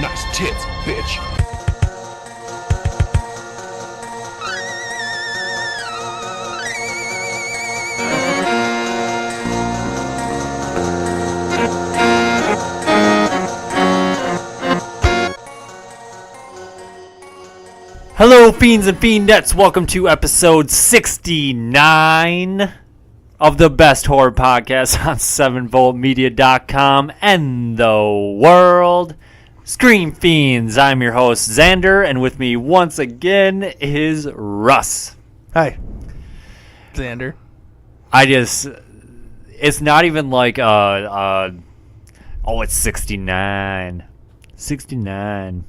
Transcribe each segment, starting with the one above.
Nice tits, bitch. Hello, fiends and fiendettes. Welcome to episode 69 of the best horror podcast on 7voltmedia.com and the world. Scream Fiends. I'm your host, Xander, and with me once again is Russ. Hi, Xander. It's not even like, it's 69. 69.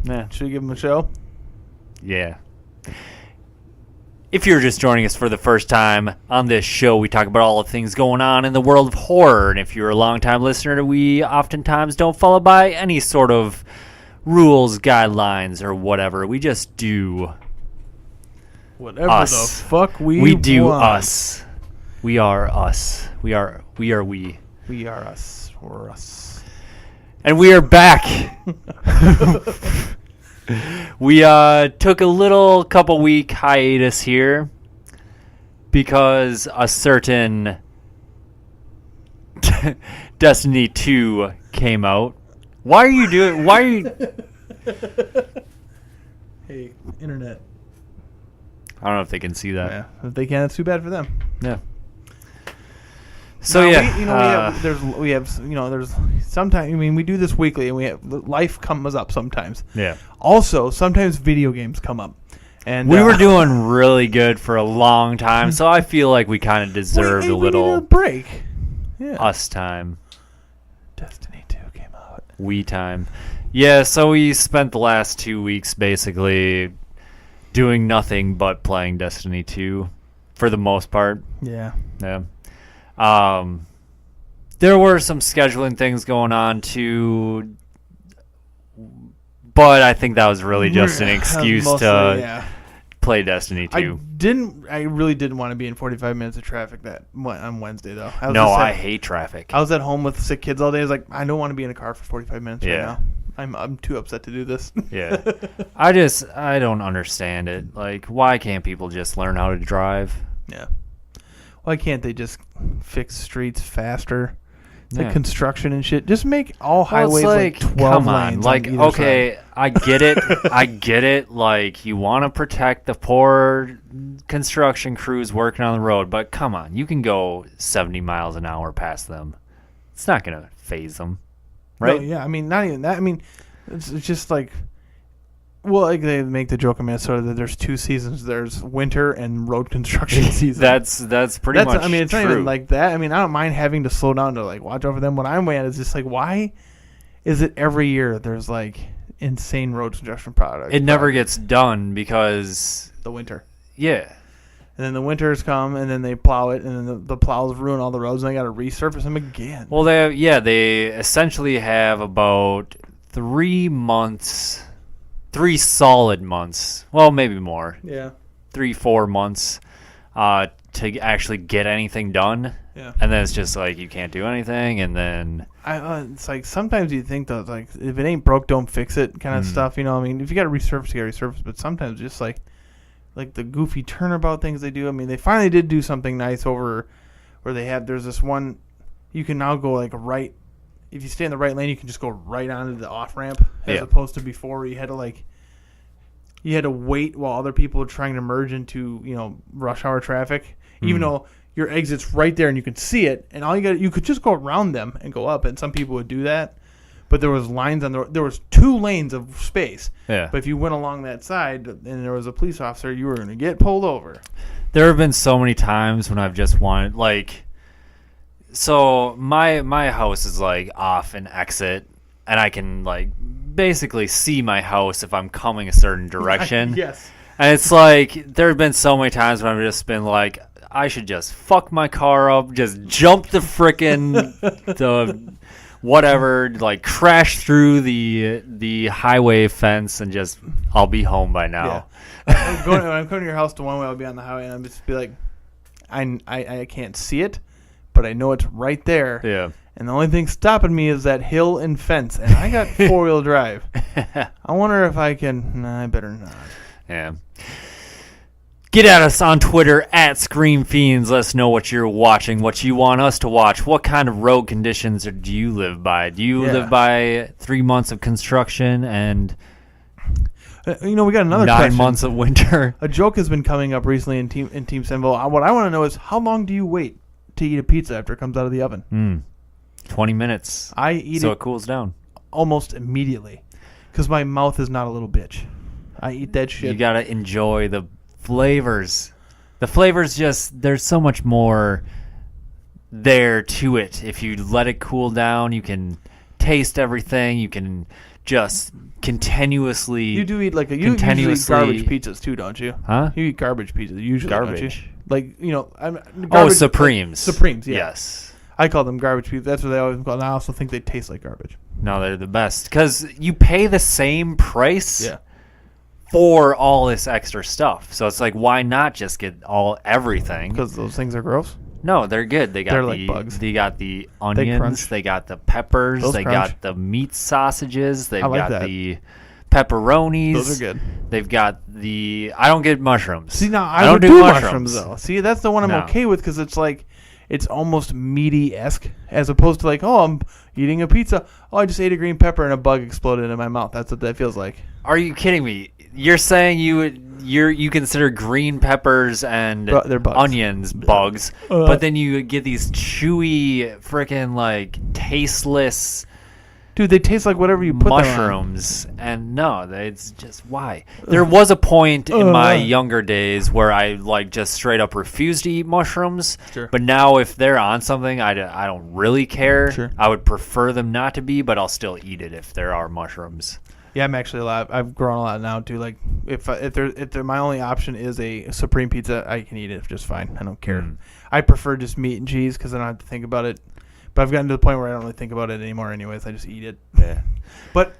Nah. Should we give him a show? Yeah. If you're just joining us for the first time on this show, we talk about all the things going on in the world of horror. And if you're a long-time listener, we oftentimes don't follow by any sort of rules, guidelines, or whatever. We just do Whatever us. the fuck we do want. us. We are us. We are we. We are us. We're us. And we are back. We took a couple week hiatus here because a certain Destiny 2 came out. Why are you? Hey, internet. I don't know if they can see that. Yeah, if they can, it's too bad for them. Yeah. So no, yeah, there's sometimes. I mean, we do this weekly, and life comes up sometimes. yeah. Also, sometimes video games come up, and We were doing really good for a long time, so I feel like we kind of deserved a we needed little a break. Yeah. us time. Destiny 2 came out. We time. Yeah, so we spent the last 2 weeks basically doing nothing but playing Destiny 2 for the most part. Yeah. Yeah. There were some scheduling things going on too, but I think that was really just an excuse Mostly, to yeah. play Destiny 2. I really didn't want to be in 45 minutes of traffic on Wednesday though. I hate traffic. I was at home with sick kids all day. I was like, I don't want to be in a car for 45 minutes right now. I'm too upset to do this. Yeah. I don't understand it. Like, why can't people just learn how to drive? Yeah. Why can't they just fix streets faster? It's Yeah. like construction and shit. Just make all highways like 12 come lanes. on. Like, either okay, side. I get it. I get it. Like, you want to protect the poor construction crews working on the road, but come on. You can go 70 miles an hour past them. It's not going to phase them, right? No, yeah, I mean, not even that. I mean, it's just like, well, like they make the joke in Minnesota that there's two seasons. There's winter and road construction season. That's pretty much I mean, it's true. not even like that. I mean, I don't mind having to slow down to like watch over them. What I'm at is just like, why is it every year there's like insane road construction product? It never gets done because, the winter. yeah. And then the winters come, and then they plow it, and then the plows ruin all the roads, and they got to resurface them again. Well, they essentially have about 3 months, 3 solid months, well, maybe more, Yeah. 3-4 months to actually get anything done. Yeah. And then it's just like you can't do anything, and then It's like sometimes you think that like if it ain't broke, don't fix it kind of stuff. You know, I mean, if you got to resurface, you got to resurface. But sometimes just like the goofy turnabout things they do. I mean, they finally did do something nice over where there's this one. You can now go like right. If you stay in the right lane, you can just go right onto the off ramp as opposed to before where you had to wait while other people are trying to merge into rush hour traffic. Even though your exit's right there and you can see it, and you could just go around them and go up, and some people would do that. But there was lines there was 2 lanes of space. yeah. But if you went along that side and there was a police officer, you were going to get pulled over. There have been so many times when I've just wanted, like, so my house is like off an exit, and I can like basically see my house if I'm coming a certain direction. Yes. And it's like there have been so many times when I've just been like, I should just fuck my car up, just jump the the whatever, like crash through the highway fence, and just I'll be home by now. Yeah. When I'm coming to your house, the one way I'll be on the highway, and I'm just be like, I can't see it, but I know it's right there. Yeah. And the only thing stopping me is that hill and fence. And I got 4-wheel drive. I wonder if I can. Nah, I better not. Yeah. Get at us on Twitter at Scream Fiends. Let us know what you're watching, what you want us to watch. What kind of road conditions do you live by? Do you live by 3 months of construction and we got another 9 question. months of winter? A joke has been coming up recently in Team Sinville. What I want to know is how long do you wait to eat a pizza after it comes out of the oven? 20 minutes. I eat so it it cools down almost immediately because my mouth is not a little bitch. I eat that shit. You got to enjoy the flavors. The flavors there's so much more there to it. If you let it cool down, you can taste everything. You can just continuously. You do eat you usually eat garbage pizzas too, don't you? Huh? You eat garbage pizzas usually, Garbage. don't you? Supremes. Supremes, yeah. Yes. I call them garbage pizzas. That's what they always call them. I also think they taste like garbage. No, they're the best because you pay the same price. Yeah. For all this extra stuff. So it's like, why not just get everything? Because those things are gross? No, they're good. They're like bugs. They got the crunch. onions. They got the peppers. Those they crunch. got the meat sausages. They've like got that. the pepperonis. Those are good. They've got I don't get mushrooms. See, now I don't would do mushrooms, though. See, that's the one I'm okay with because it's it's almost meaty-esque as opposed to I'm eating a pizza. Oh, I just ate a green pepper and a bug exploded in my mouth. That's what that feels like. Are you kidding me? You're saying you consider green peppers and they're bugs. Onions bugs, but then you get these chewy, freaking tasteless. Dude, they taste like whatever you put mushrooms, and no, it's just why. There was a point in my younger days where I just straight up refused to eat mushrooms. Sure. But now, if they're on something, I don't really care. Sure. I would prefer them not to be, but I'll still eat it if there are mushrooms. Yeah, I'm actually a lot. I've grown a lot now too. If my only option is a Supreme pizza, I can eat it just fine. I don't care. I prefer just meat and cheese because I don't have to think about it. But I've gotten to the point where I don't really think about it anymore. Anyways, I just eat it. Yeah. But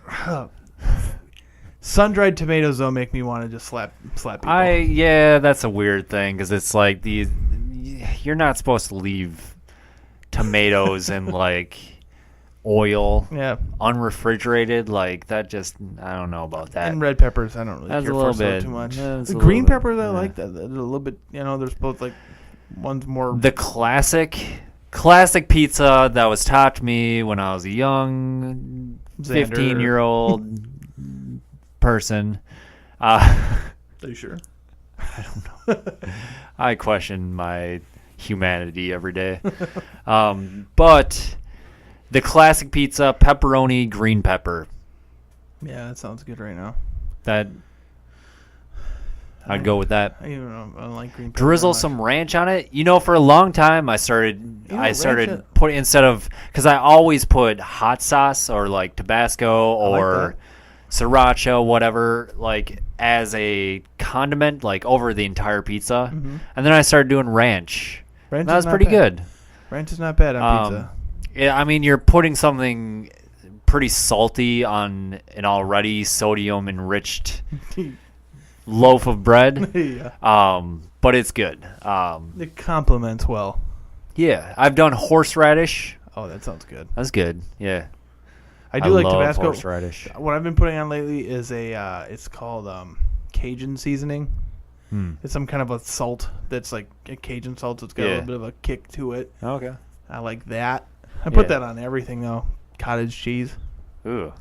sun-dried tomatoes though make me want to just slap people. That's a weird thing because it's you're not supposed to leave tomatoes in oil, unrefrigerated, that. Just I don't know about that. And red peppers, I don't really That's care a little for bit too much. that's The a green little peppers, bit, I like that. They're a little bit, there's both one's more. The classic pizza that was taught to me when I was a young 15-year-old person. Are you sure? I don't know. I question my humanity every day. But the classic pizza, pepperoni, green pepper. Yeah, that sounds good right now. I'd go with that. I don't like green pepper. Drizzle some ranch on it. For a long time I started putting because I always put hot sauce or Tabasco or sriracha, whatever, as a condiment, over the entire pizza. Mm-hmm. And then I started doing ranch. That was pretty good. Ranch is not bad on pizza. Yeah, you're putting something pretty salty on an already sodium enriched loaf of bread. Yeah. But it's good. It complements well. Yeah, I've done horseradish. Oh, that sounds good. That's good. Yeah. I like love Tabasco. Horseradish. What I've been putting on lately is it's called Cajun seasoning. It's some kind of a salt that's like a Cajun salt, so it's got a little bit of a kick to it. Okay. I like that. I put that on everything though. Cottage cheese. Ooh.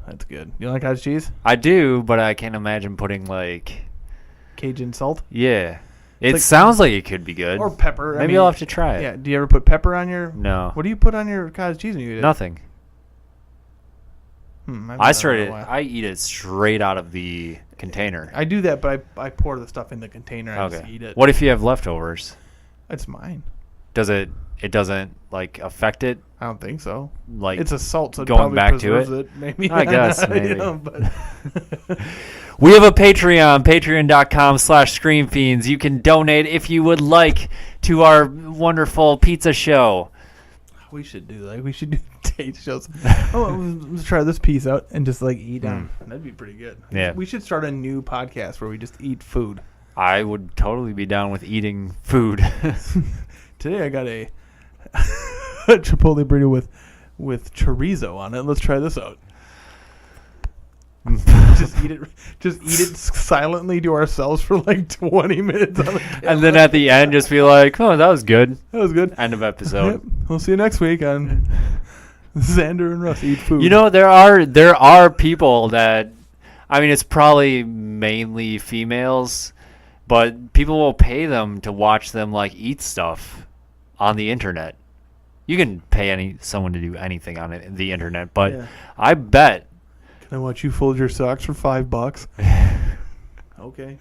That's good. You like cottage cheese? I do, but I can't imagine putting Cajun salt? Yeah. It sounds like it could be good. Or pepper. Maybe I'll have to try it. Yeah. Do you ever put pepper on your? No. What do you put on your cottage cheese when you eat it? Nothing. I eat it straight out of the container. I do that, but I pour the stuff in the container and just eat it. What if you have leftovers? It's mine. Does it doesn't affect it? I don't think so. It's a salt, so going back to it. Maybe. I guess maybe. But we have a Patreon, patreon.com/screamfiends. You can donate if you would like to our wonderful pizza show. We should do We should do date shows. Let's try this piece out and just eat on. That'd be pretty good. Yeah. We should start a new podcast where we just eat food. I would totally be down with eating food. Today I got Chipotle burrito with chorizo on it. Let's try this out. Just eat it silently to ourselves for like 20 minutes. And then at the end, just be like, "Oh, that was good." That was good. End of episode. Yep. We'll see you next week on Xander and Russ Eat Food. You know, there are people that, I mean, it's probably mainly females, but people will pay them to watch them like eat stuff on the internet. You can pay someone to do anything on the internet, but Yeah. I bet. Can I watch you fold your socks for $5? Okay.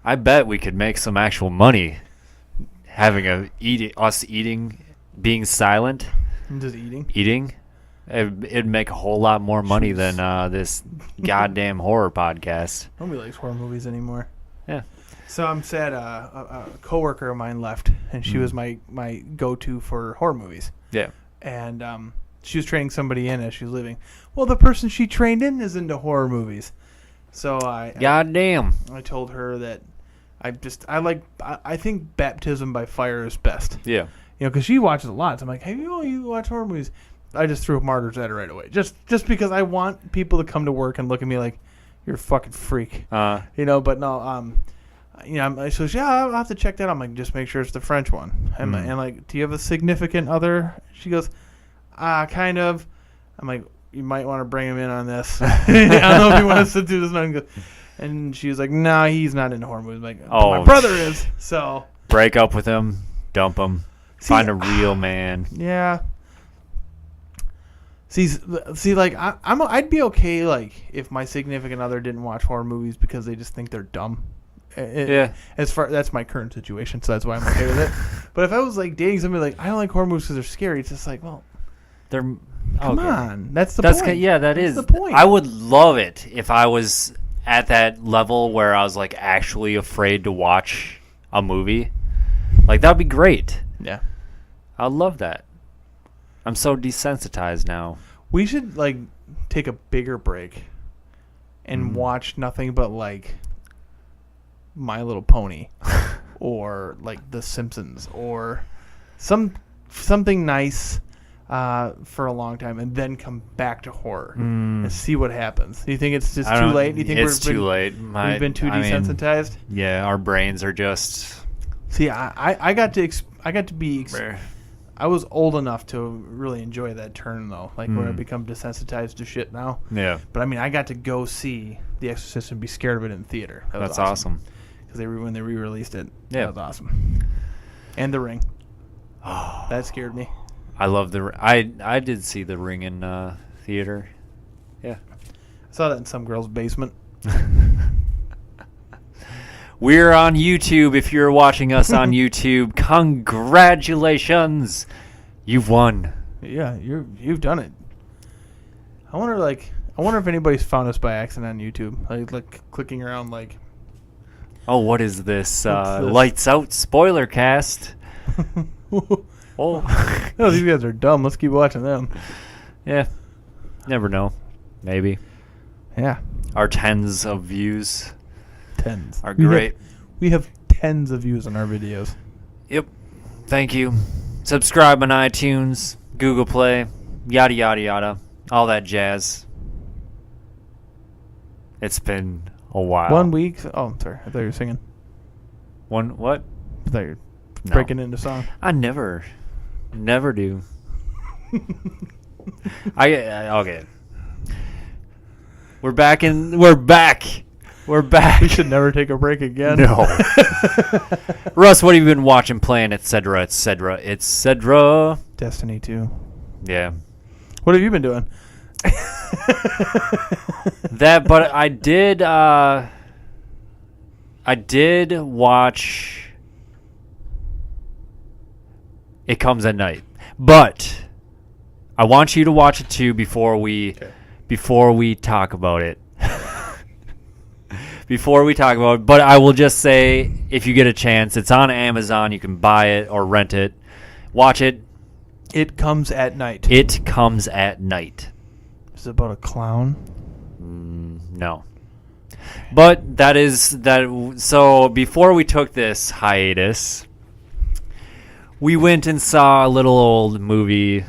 I bet we could make some actual money having us eating, being silent, I'm just eating. eating. It'd make a whole lot more money than this goddamn horror podcast. Nobody likes horror movies anymore. Yeah. So I'm sad. A coworker of mine left, and she was my go-to for horror movies. Yeah. And she was training somebody in as she was leaving. Well, the person she trained in is into horror movies. So Goddamn. I told her that I think Baptism by Fire is best. Yeah. You know, because she watches a lot. So I'm like, hey, you watch horror movies? I just threw Martyrs at her right away. Just because I want people to come to work and look at me like, you're a fucking freak. You know, but no, you know, she goes, yeah, I'll have to check that out. I'm like, just make sure it's the French one. And like, do you have a significant other? She goes, kind of. I'm like, you might want to bring him in on this. I don't know if you want to sit through this. And she was like, no, he's not into horror movies. I'm like, my brother is. So break up with him, dump him, find a real man. Yeah. See, like I'd be okay, like if my significant other didn't watch horror movies because they just think they're dumb. Yeah. That's my current situation, so that's why I'm okay with it. But if I was like dating somebody like I don't like horror movies because they're scary, it's just like, well, they're come on, that's the point. Yeah, that's the point. I would love it if I was at that level where I was like actually afraid to watch a movie. Like that'd be great. Yeah, I'd love that. I'm so desensitized now. We should like take a bigger break and watch nothing but like My Little Pony or like The Simpsons or something nice for a long time, and then come back to horror and see what happens. Do you think it's just too late? Do you think it's too late? We've been too desensitized? Yeah, our brains are just. See, I got to be. I was old enough to really enjoy that turn, though, like where I become desensitized to shit now. Yeah. But I mean, I got to go see The Exorcist and be scared of it in theater. That's awesome. Because when they re-released it, yeah, that was awesome. And The Ring. Oh, that scared me. I love the. I did see The Ring in theater. Yeah. I saw that in some girl's basement. We're on YouTube. If you're watching us on YouTube, congratulations. You've won. Yeah, you've done it. I wonder if anybody's found us by accident on YouTube. Like clicking around like. Oh, what is this? Lights Out spoiler cast. Oh, no, these guys are dumb. Let's keep watching them. Yeah. Never know. Maybe. Yeah. Our tens of views. Are We great. We have tens of views on our videos. Yep. Thank you. Subscribe on iTunes, Google Play, yada, yada, yada. All that jazz. It's been a while. 1 week. Oh, I'm sorry. I thought you were singing. What? I thought you were breaking into song. I never do. Okay. We're back. We should never take a break again. No. Russ, what have you been watching, playing, etc., etc.? Destiny 2. Yeah. What have you been doing? But I did watch It Comes at Night. But I want you to watch it too before we talk about it. But I will just say, if you get a chance, it's on Amazon. You can buy it or rent it. Watch it. It Comes at Night. It Comes at Night. Is it about a clown? No. But that is that. So before we took this hiatus, we went and saw a little new movie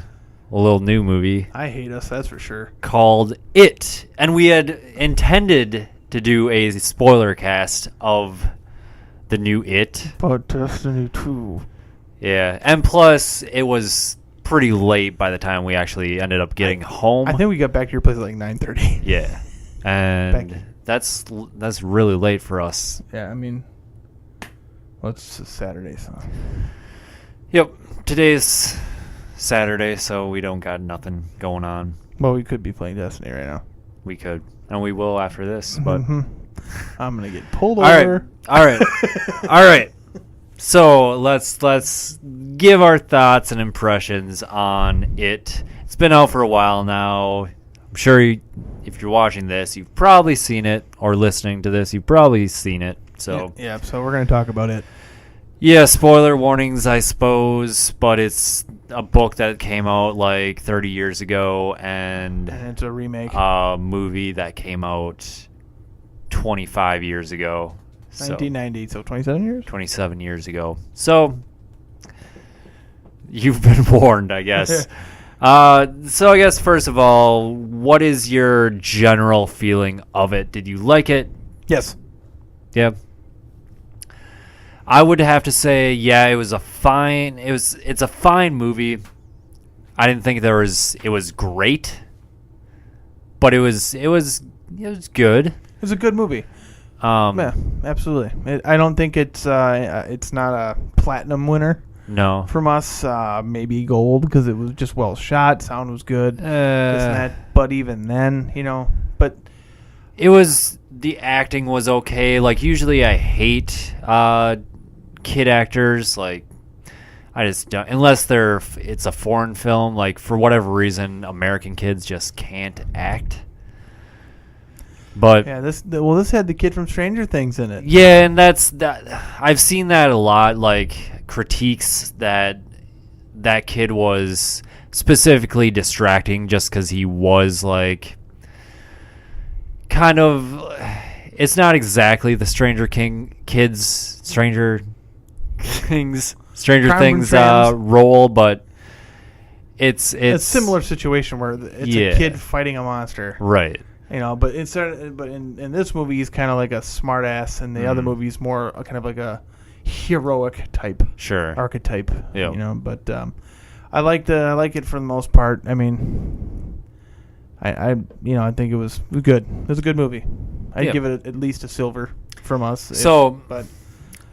I hate us, that's for sure. called It. And we had intended to do a spoiler cast of the new It. But Destiny 2. Yeah. And plus, it was pretty late by the time we actually ended up getting home. I think we got back to your place at like 9:30. Yeah. And that's really late for us. Yeah, I mean, well, it's Saturday, so. Yep. Today's Saturday, so we don't got nothing going on. Well, we could be playing Destiny right now. We could. And we will after this, but I'm going to get pulled over. All right. So let's give our thoughts and impressions on It. It's been out for a while now. I'm sure if you're watching this, you've probably seen it, or listening to this, you've probably seen it. So yeah, so we're going to talk about it. Yeah, spoiler warnings, I suppose, but it's a book that came out like 30 years ago, and it's a remake. A movie that came out 25 years ago. 1990, so 27 years? 27 years ago. So, you've been warned, I guess. So I guess, first of all, what is your general feeling of it? Did you like it? Yes. Yeah. I would have to say, yeah, it's a fine movie. I didn't think it was great, but it was good. It was a good movie. Yeah, absolutely. I don't think it's not a platinum winner. No. From us, maybe gold, because it was just well shot, sound was good, this and that. But even then, but it was, the acting was okay. Like, usually I hate kid actors. Like, I just don't, unless it's a foreign film. Like, for whatever reason, American kids just can't act. But yeah, this had the kid from Stranger Things in it. Yeah, and I've seen that a lot. Like, critiques that kid was specifically distracting just because he was like kind of. It's not exactly the Stranger Things role, but it's a similar situation where it's a kid fighting a monster, right? But in this movie he's kind of like a smart ass, and the other movie is more kind of like a heroic type, archetype. Yeah. But I like it for the most part. I mean, I think it was good. It was a good movie. I'd give it at least a silver from us. But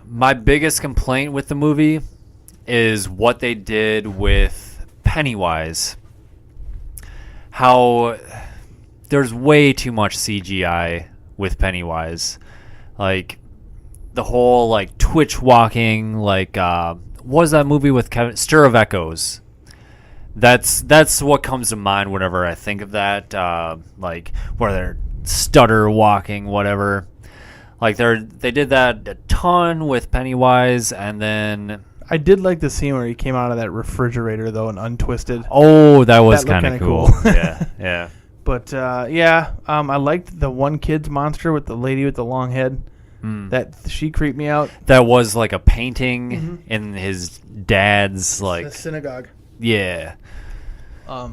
my biggest complaint with the movie is what they did with Pennywise. How there's way too much CGI with Pennywise. Like, the whole, like, twitch walking, like, what was that movie with Kevin? Stir of Echoes. That's what comes to mind whenever I think of that. Like, where they're stutter walking, whatever. Like, they did that a ton with Pennywise, and then I did like the scene where he came out of that refrigerator, though, and untwisted. Oh, that was kind of cool. Yeah. But, I liked the one kid's monster with the lady with the long head. That she creeped me out. That was like a painting in his dad's, like, the synagogue. Yeah. I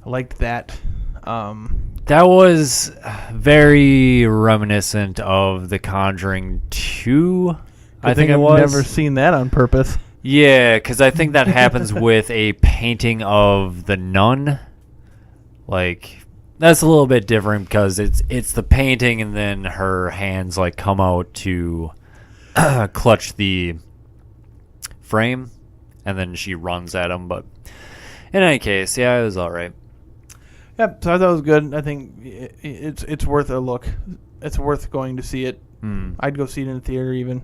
liked that. That was very reminiscent of The Conjuring 2. I think it was. I've never seen that on purpose. Yeah, because I think that happens with a painting of the nun. Like, that's a little bit different because it's the painting and then her hands, like, come out to clutch the frame, and then she runs at him. But in any case, yeah, it was all right. Yep, so I thought it was good. I think it's worth a look. It's worth going to see it. I'd go see it in the theater even.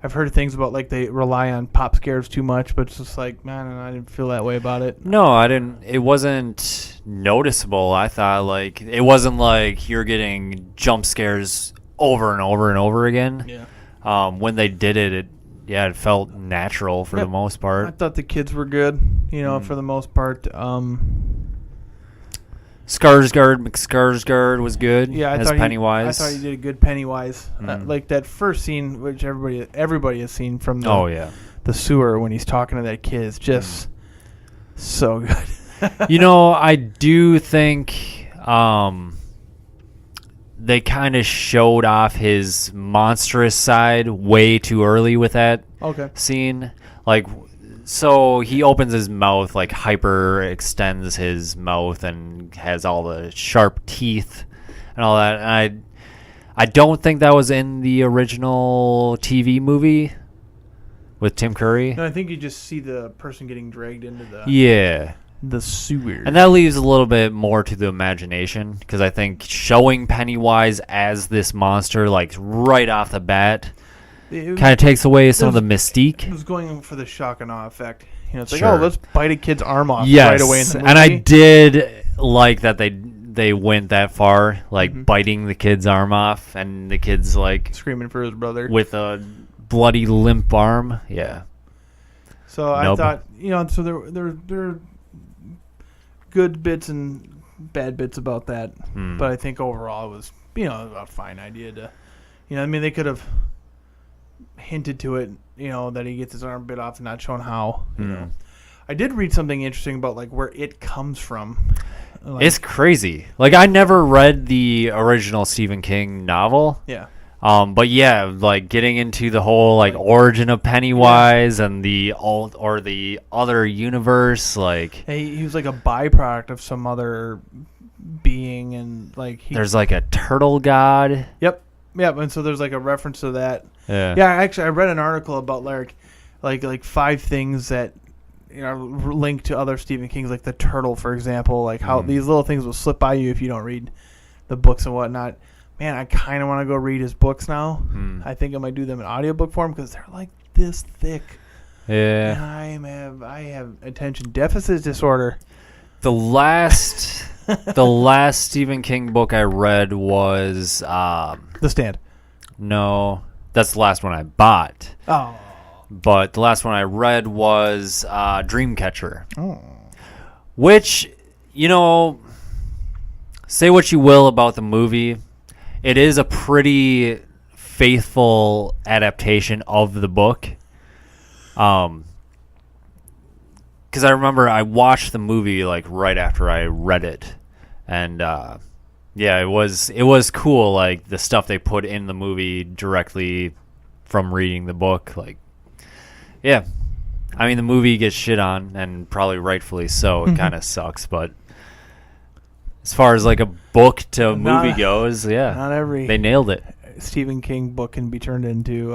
I've heard things about, like, they rely on pop scares too much, but it's just like, man, I didn't feel that way about it. No, I didn't. It wasn't noticeable. I thought, like, it wasn't like you're getting jump scares over and over and over again. Yeah. When they did it felt natural for the most part. I thought the kids were good, for the most part. Skarsgård was good as Pennywise. I thought he did a good Pennywise. Like that first scene, which everybody has seen from the the sewer when he's talking to that kid is just so good. I do think they kind of showed off his monstrous side way too early with that scene. Like, so he opens his mouth, like hyper extends his mouth and has all the sharp teeth and all that. And I don't think that was in the original TV movie with Tim Curry. No, I think you just see the person getting dragged into the sewer. And that leaves a little bit more to the imagination, because I think showing Pennywise as this monster, like right off the bat, kind of takes away some of the mystique. It was going for the shock and awe effect. It's like, let's bite a kid's arm off yes. right away in the movie. And I did like that they went that far, like biting the kid's arm off, and the kid's like screaming for his brother with a bloody limp arm. Yeah. So I thought, so there are good bits and bad bits about that, but I think overall it was, a fine idea to, they could have hinted to it, that he gets his arm bit off and not shown how. I did read something interesting about like where it comes from. Like, it's crazy. Like, I never read the original Stephen King novel. Yeah. But yeah, like getting into the whole like origin of Pennywise and the other universe, like he was like a byproduct of some other being, and like there's like a turtle god. Yep, and so there's like a reference to that. Yeah. Actually, I read an article about like 5 things that linked to other Stephen King's, like the turtle, for example, like how these little things will slip by you if you don't read the books and whatnot. Man, I kind of want to go read his books now. I think I might do them in audiobook form because they're like this thick. Yeah. And I have attention deficit disorder. The last Stephen King book I read was The Stand. No, that's the last one I bought. Oh. But the last one I read was Dreamcatcher. Oh. Which, say what you will about the movie, it is a pretty faithful adaptation of the book. Because I remember I watched the movie like right after I read it, and it was cool, like the stuff they put in the movie directly from reading the book. Like, yeah, I mean the movie gets shit on, and probably rightfully so. It kind of sucks, but as far as like a book to movie goes, not every they nailed it. Stephen King book can be turned into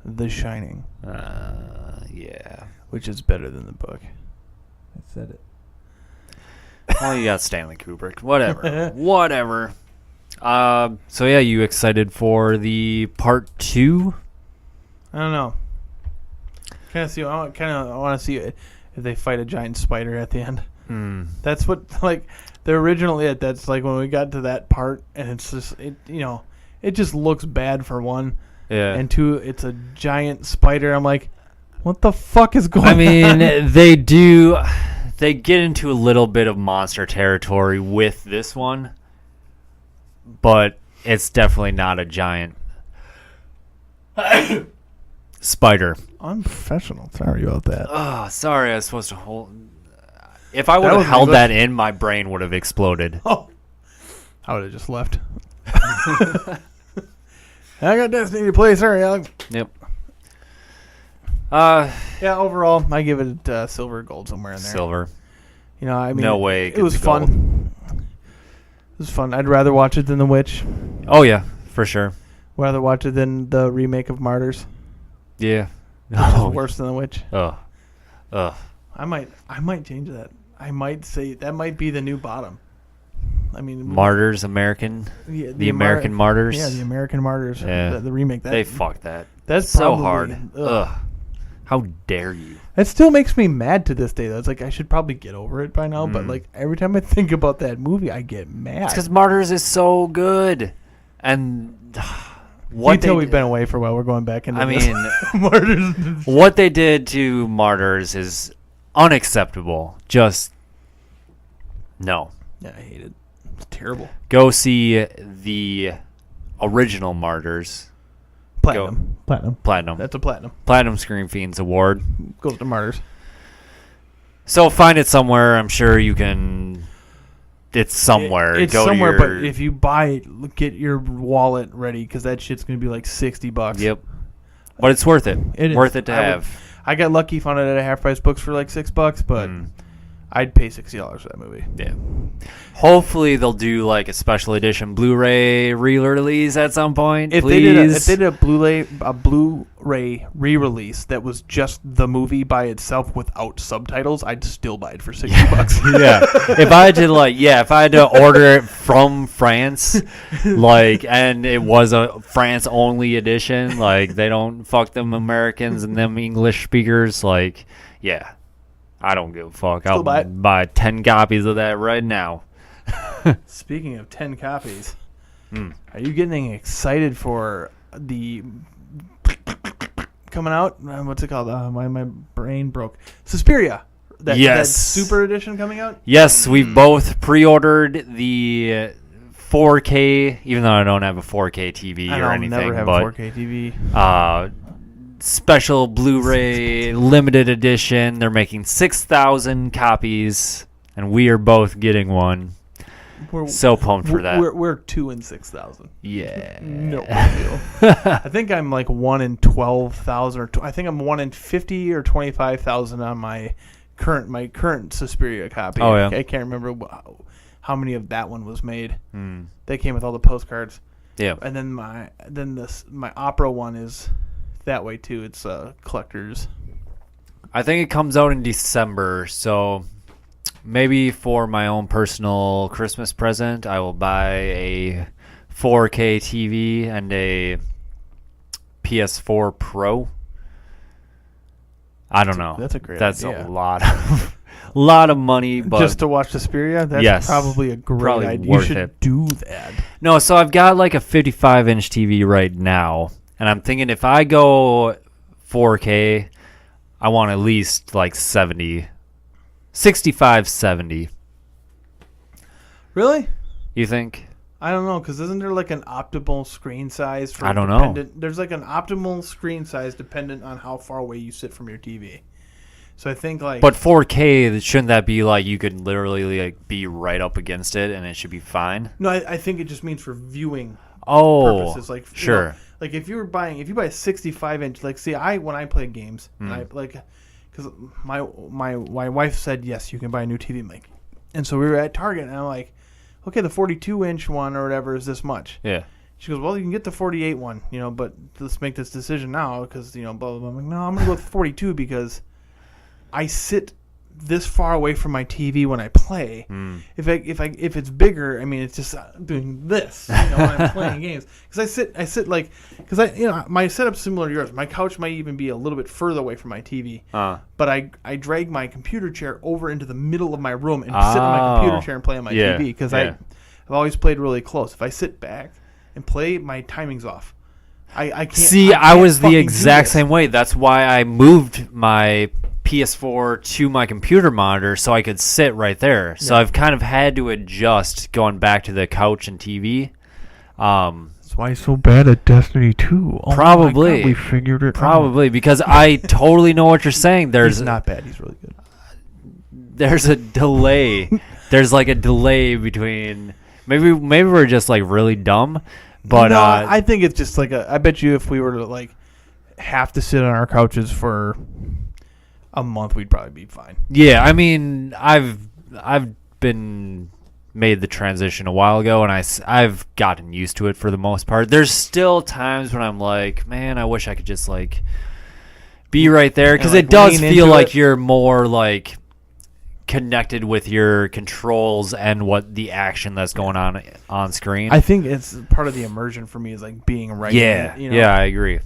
The Shining. Yeah, which is better than the book. I said it. Well, you got Stanley Kubrick. Whatever. So yeah, you excited for the part 2? I don't know. I want to see if they fight a giant spider at the end. That's what, like, the original that's like when we got to that part, and it's just it just looks bad for one. Yeah. And 2, it's a giant spider. I'm like, what the fuck is going on? I mean, they get into a little bit of monster territory with this one, but it's definitely not a giant spider. Unprofessional. Sorry about that. Oh, sorry. I was supposed to hold. If I would have held that in, my brain would have exploded. Oh, I would have just left. I got Destiny to play. Sorry, Alex. Yep. Overall, I give it silver, gold, somewhere in there. Silver. I mean, no way. It was fun. It was fun. I'd rather watch it than The Witch. Oh yeah, for sure. Rather watch it than the remake of Martyrs. Yeah. Which is worse than The Witch. Ugh. I might change that. I might say that might be the new bottom. I mean, Martyrs, American. Yeah, the American Martyrs. Yeah, the American Martyrs. Yeah. The remake. They fucked that. That's so probably, hard. Ugh. How dare you? It still makes me mad to this day, though. It's like I should probably get over it by now, but like every time I think about that movie, I get mad. It's because Martyrs is so good, and we've been away for a while. We're going back into. Martyrs. What they did to Martyrs is unacceptable. Just no. Yeah, I hate it. It's terrible. Go see the original Martyrs. Platinum. That's a platinum. Platinum Screen Fiends Award. Goes to Martyrs. So find it somewhere. I'm sure you can. It's somewhere. It's Go somewhere, to your, but if you buy it, get your wallet ready because that shit's going to be like $60. Yep. But it's worth it. Worth it to I have. I got lucky, found it at a half price books for like $6, but I'd pay $60 for that movie. Yeah. Hopefully they'll do like a special edition Blu-ray re-release at some point. If please. they did a Blu-ray re-release that was just the movie by itself without subtitles, I'd still buy it for $60. Yeah. If I had to order it from France, and it was a France only edition, they don't fuck them Americans and them English speakers, yeah. I don't give a fuck. Still I'll buy 10 copies of that right now. Speaking of 10 copies, are you getting excited for the coming out? What's it called? My brain broke. Suspiria. That super edition coming out? Yes, we've both pre-ordered the 4K, even though I don't have a 4K TV or anything. I never have a 4K TV. Special Blu-ray limited edition. They're making 6,000 copies, and we are both getting one. We're so pumped for that. We're 2 in 6,000. Yeah, no big deal. I think I'm like 1 in 12,000, or I think I'm 1 in 50 or 25,000 on my current Suspiria copy. Oh yeah, I can't remember how many of that one was made. They came with all the postcards. Yeah, and then my opera one is that way too. It's collectors. I think it comes out in December, so maybe for my own personal Christmas present, I will buy a 4K TV and a PS4 Pro. I don't know. That's a great a idea. lot of money, but just to watch Suspiria, that's probably a great idea. You should do that. No, so I've got like a 55-inch TV right now. And I'm thinking if I go 4K, I want at least like 70. 65, 70. Really? You think? I don't know, because isn't there like an optimal screen size? I don't know. There's like an optimal screen size dependent on how far away you sit from your TV. So I think But 4K, shouldn't that be like you could literally be right up against it and it should be fine? No, I think it just means for viewing purposes. Sure. If you buy a 65-inch, when I play games, and because my wife said yes, you can buy a new TV, and so we were at Target, and I'm like, okay, the 42-inch one or whatever is this much. Yeah. She goes, well, you can get the 48 one, but let's make this decision now because blah blah blah. I'm like, no, I'm gonna go with 42 because I sit this far away from my TV when I play. If it's bigger, I mean, it's just doing this when I'm playing games. Because I sit my setup's similar to yours. My couch might even be a little bit further away from my TV. But I drag my computer chair over into the middle of my room and sit on my computer chair and play on my TV because I've always played really close. If I sit back and play, my timing's off. I can't. See, I was the exact same way. That's why I moved my PS4 to my computer monitor so I could sit right there. So I've kind of had to adjust going back to the couch and TV. That's why he's so bad at Destiny 2. Oh probably. My God, we figured it Probably, because I totally know what you're saying. He's not bad. He's really good. There's a delay. There's like a delay between... Maybe we're just really dumb. But no, I think it's just I bet you if we were to have to sit on our couches for a month, we'd probably be fine. Yeah, I mean, I've been made the transition a while ago, and I've gotten used to it for the most part. There's still times when I'm like, man, I wish I could just be right there, because it does feel like you're more connected with your controls and what the action that's going on screen. I think it's part of the immersion for me is being right in it, Yeah, I agree.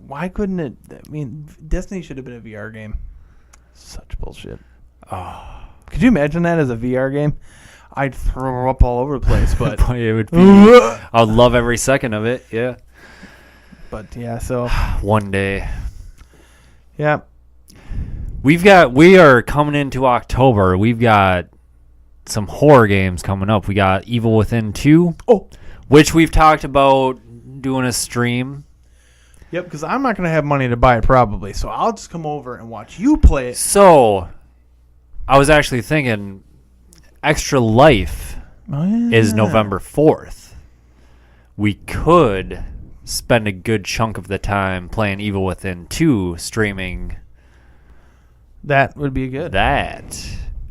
Why couldn't it? I mean, Destiny should have been a VR game. Such bullshit. Oh, could you imagine that as a VR game? I'd throw up all over the place, but it would be. I would love every second of it. Yeah. But yeah, so one day. Yeah. We are coming into October. We've got some horror games coming up. We got Evil Within 2, which we've talked about doing a stream. Yep, because I'm not going to have money to buy it probably, so I'll just come over and watch you play it. So, I was actually thinking Extra Life is November 4th. We could spend a good chunk of the time playing Evil Within 2 streaming. That would be good. That.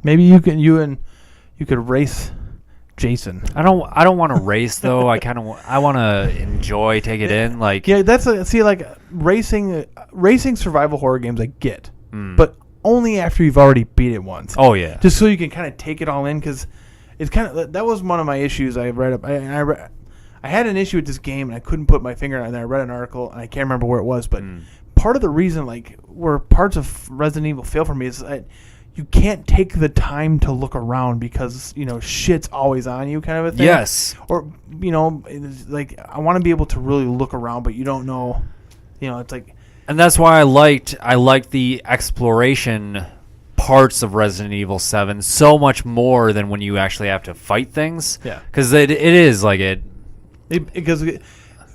Maybe you could race Jason. I don't want to race though. I want to enjoy, take it in. Like racing survival horror games I get, but only after you've already beat it once. Oh yeah, just so you can kind of take it all in because it's kind of that was one of my issues. I read up. I had an issue with this game and I couldn't put my finger on it. And I read an article and I can't remember where it was, but part of the reason where parts of Resident Evil fail for me is that you can't take the time to look around because, shit's always on you kind of a thing. Yes. Or, it's like I want to be able to really look around, but you don't know, it's like. And that's why I liked the exploration parts of Resident Evil 7 so much more than when you actually have to fight things. Yeah. Because it is like it. Because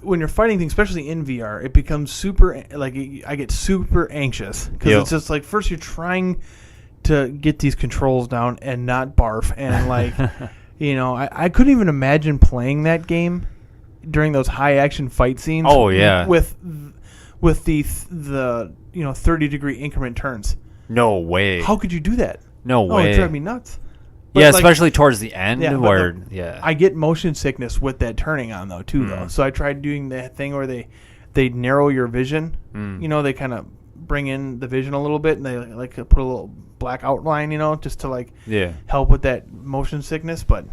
when you're fighting things, especially in VR, it becomes super, I get super anxious. Because it's just like, first you're trying to get these controls down and not barf, and I couldn't even imagine playing that game during those high action fight scenes. Oh yeah, with the 30-degree increment turns. No way. How could you do that? No way. It drives me nuts. But especially towards the end where I get motion sickness with that turning on though too though. So I tried doing that thing where they narrow your vision. They kind of bring in the vision a little bit and they put a little black outline, just to help with that motion sickness. But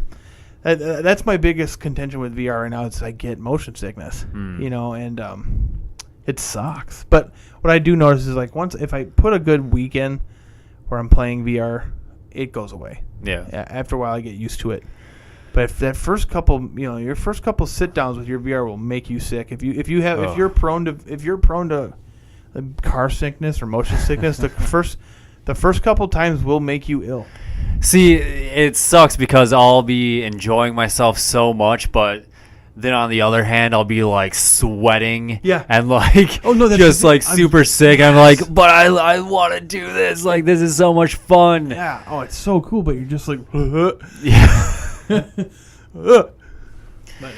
that's my biggest contention with VR right now is I get motion sickness, and it sucks. But what I do notice is if I put a good weekend where I'm playing VR, it goes away. Yeah. After a while, I get used to it. But if that first couple, your first couple sit downs with your VR will make you sick. If you're prone to car sickness or motion sickness, the first couple times will make you ill. See, it sucks because I'll be enjoying myself so much, but then on the other hand, I'll be sweating, and super sick. I'm but I want to do this. This is so much fun. Yeah. Oh, it's so cool, but you're just yeah. But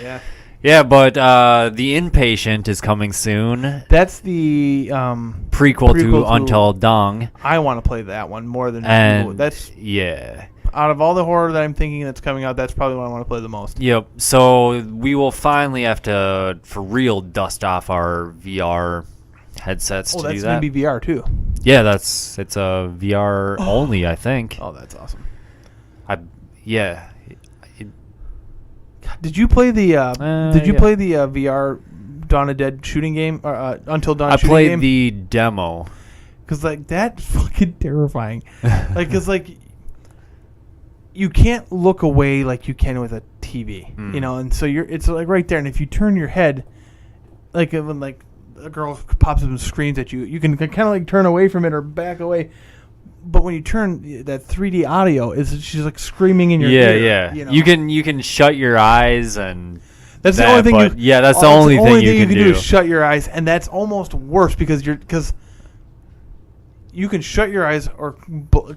yeah. Yeah, but The Inpatient is coming soon. That's the prequel to Until Dawn. I want to play that one more than that's out of all the horror that I'm thinking that's coming out, that's probably what I want to play the most. Yep. So we will finally have to, for real, dust off our VR headsets to do that. Oh, that's going to be VR too. Yeah, it's a VR only, I think. Oh, that's awesome. Yeah. Did you play the play the VR Dawn of Dead shooting game or Until Dawn shooting game? I played the demo. Cuz that's fucking terrifying. Cuz you can't look away like you can with a TV, and so it's right there, and if you turn your head when a girl pops up and screams at you, you can kind of turn away from it or back away. But when you turn that 3D audio, she's screaming in your ear. Yeah. You can shut your eyes and that's the only thing. That's the only thing you can do is shut your eyes, and that's almost worse because you can shut your eyes or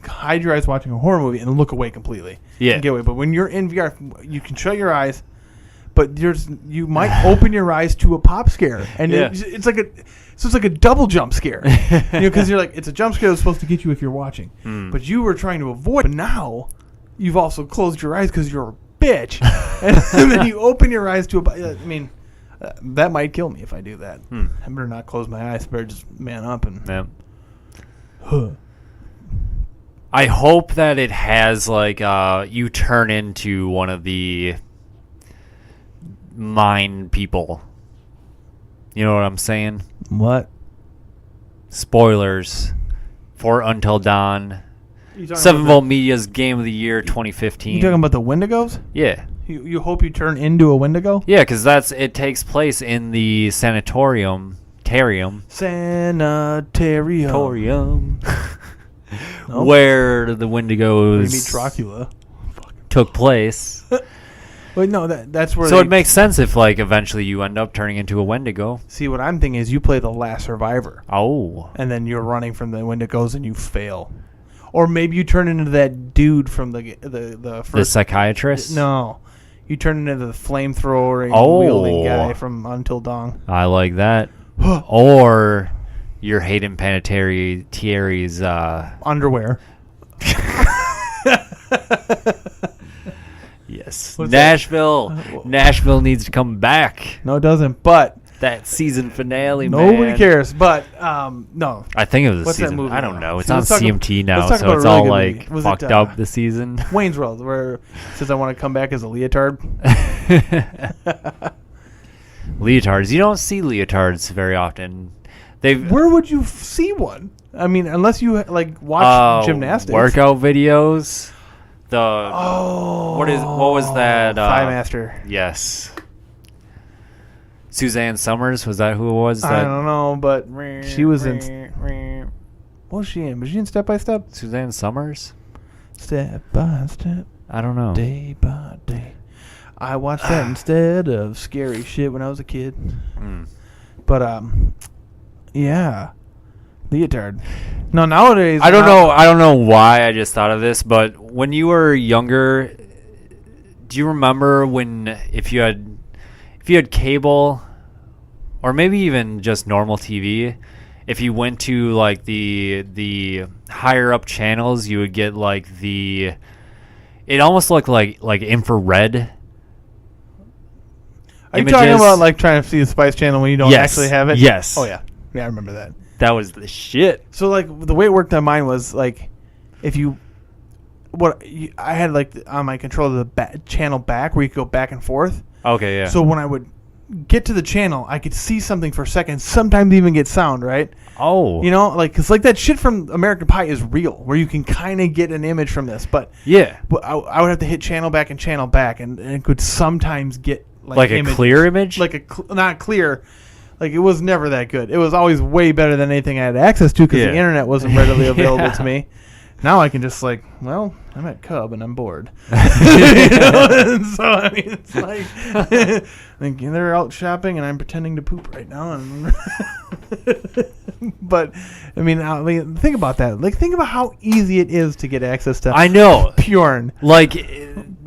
hide your eyes watching a horror movie and look away completely. Yeah. And get away. But when you're in VR, you can shut your eyes, but you might open your eyes to a pop scare, and it's like a double jump scare. Because you're it's a jump scare that's supposed to get you if you're watching, but you were trying to avoid. But now you've also closed your eyes because you're a bitch, and then you open your eyes to a. I mean, that might kill me if I do that. I better not close my eyes. I better just man up and. Yeah. I hope that it has you turn into one of the mine people. You know what I'm saying? What? Spoilers for Until Dawn. 7 Volt Media's Game of the Year 2015. You talking about the Wendigos? Yeah. You hope you turn into a Wendigo? Yeah, because it takes place in the Sanitarium. Nope. Where the Wendigos Dracula took place. But no, that's where. So it makes sense if like eventually you end up turning into a Wendigo. See, what I'm thinking is you play the last survivor. Oh. And then you're running from the Wendigos and you fail. Or maybe you turn into that dude from the first. The psychiatrist? No. You turn into the flamethrower wielding guy from Until Dawn. I like that. Or you're Hayden Panettiere's underwear. Yes. What's Nashville. Nashville needs to come back. No, it doesn't. But that season finale, nobody cares. But no. I think it was What's a season. that movie I don't now? know. It's See, on let's talk CMT now, let's talk so about it's a really all good like movie. fucked up this season. Wayne's World, where it says I want to come back as a leotard. Leotards. You don't see leotards very often. Where would you see one? I mean, unless you like watch gymnastics, workout videos. What was that? Thigh Master. Yes. Suzanne Summers, was that who it was? I don't know, but she was in. What was she in? Was she in Step by Step? Suzanne Summers? Step by step. I don't know. Day by day. I watched that instead of scary shit when I was a kid. But yeah, leotard. No, nowadays I don't know why I just thought of this, but when you were younger, do you remember when if you had cable or maybe even just normal TV, if you went to like the higher up channels, you would get like it almost looked like infrared. Are you talking about like trying to see the Spice Channel when you don't actually have it? Yes. Oh yeah, I remember that. That was the shit. So like the way it worked on mine was like, I had like on my controller the channel back where you could go back and forth. Okay, yeah. So when I would get to the channel, I could see something for a second, sometimes even get sound, right? Oh. You know, like, because like that shit from American Pie is real, where you can kind of get an image from this. But yeah, I would have to hit channel back, and it could sometimes get like a clear image? Like not clear. Like, it was never that good. It was always way better than anything I had access to because the internet wasn't readily available to me. Now I can just like, well, I'm at Cub and I'm bored. You know? And so I mean, it's like they're out shopping and I'm pretending to poop right now. And but I mean, think about that. Like, think about how easy it is to get access to. I know porn. Like,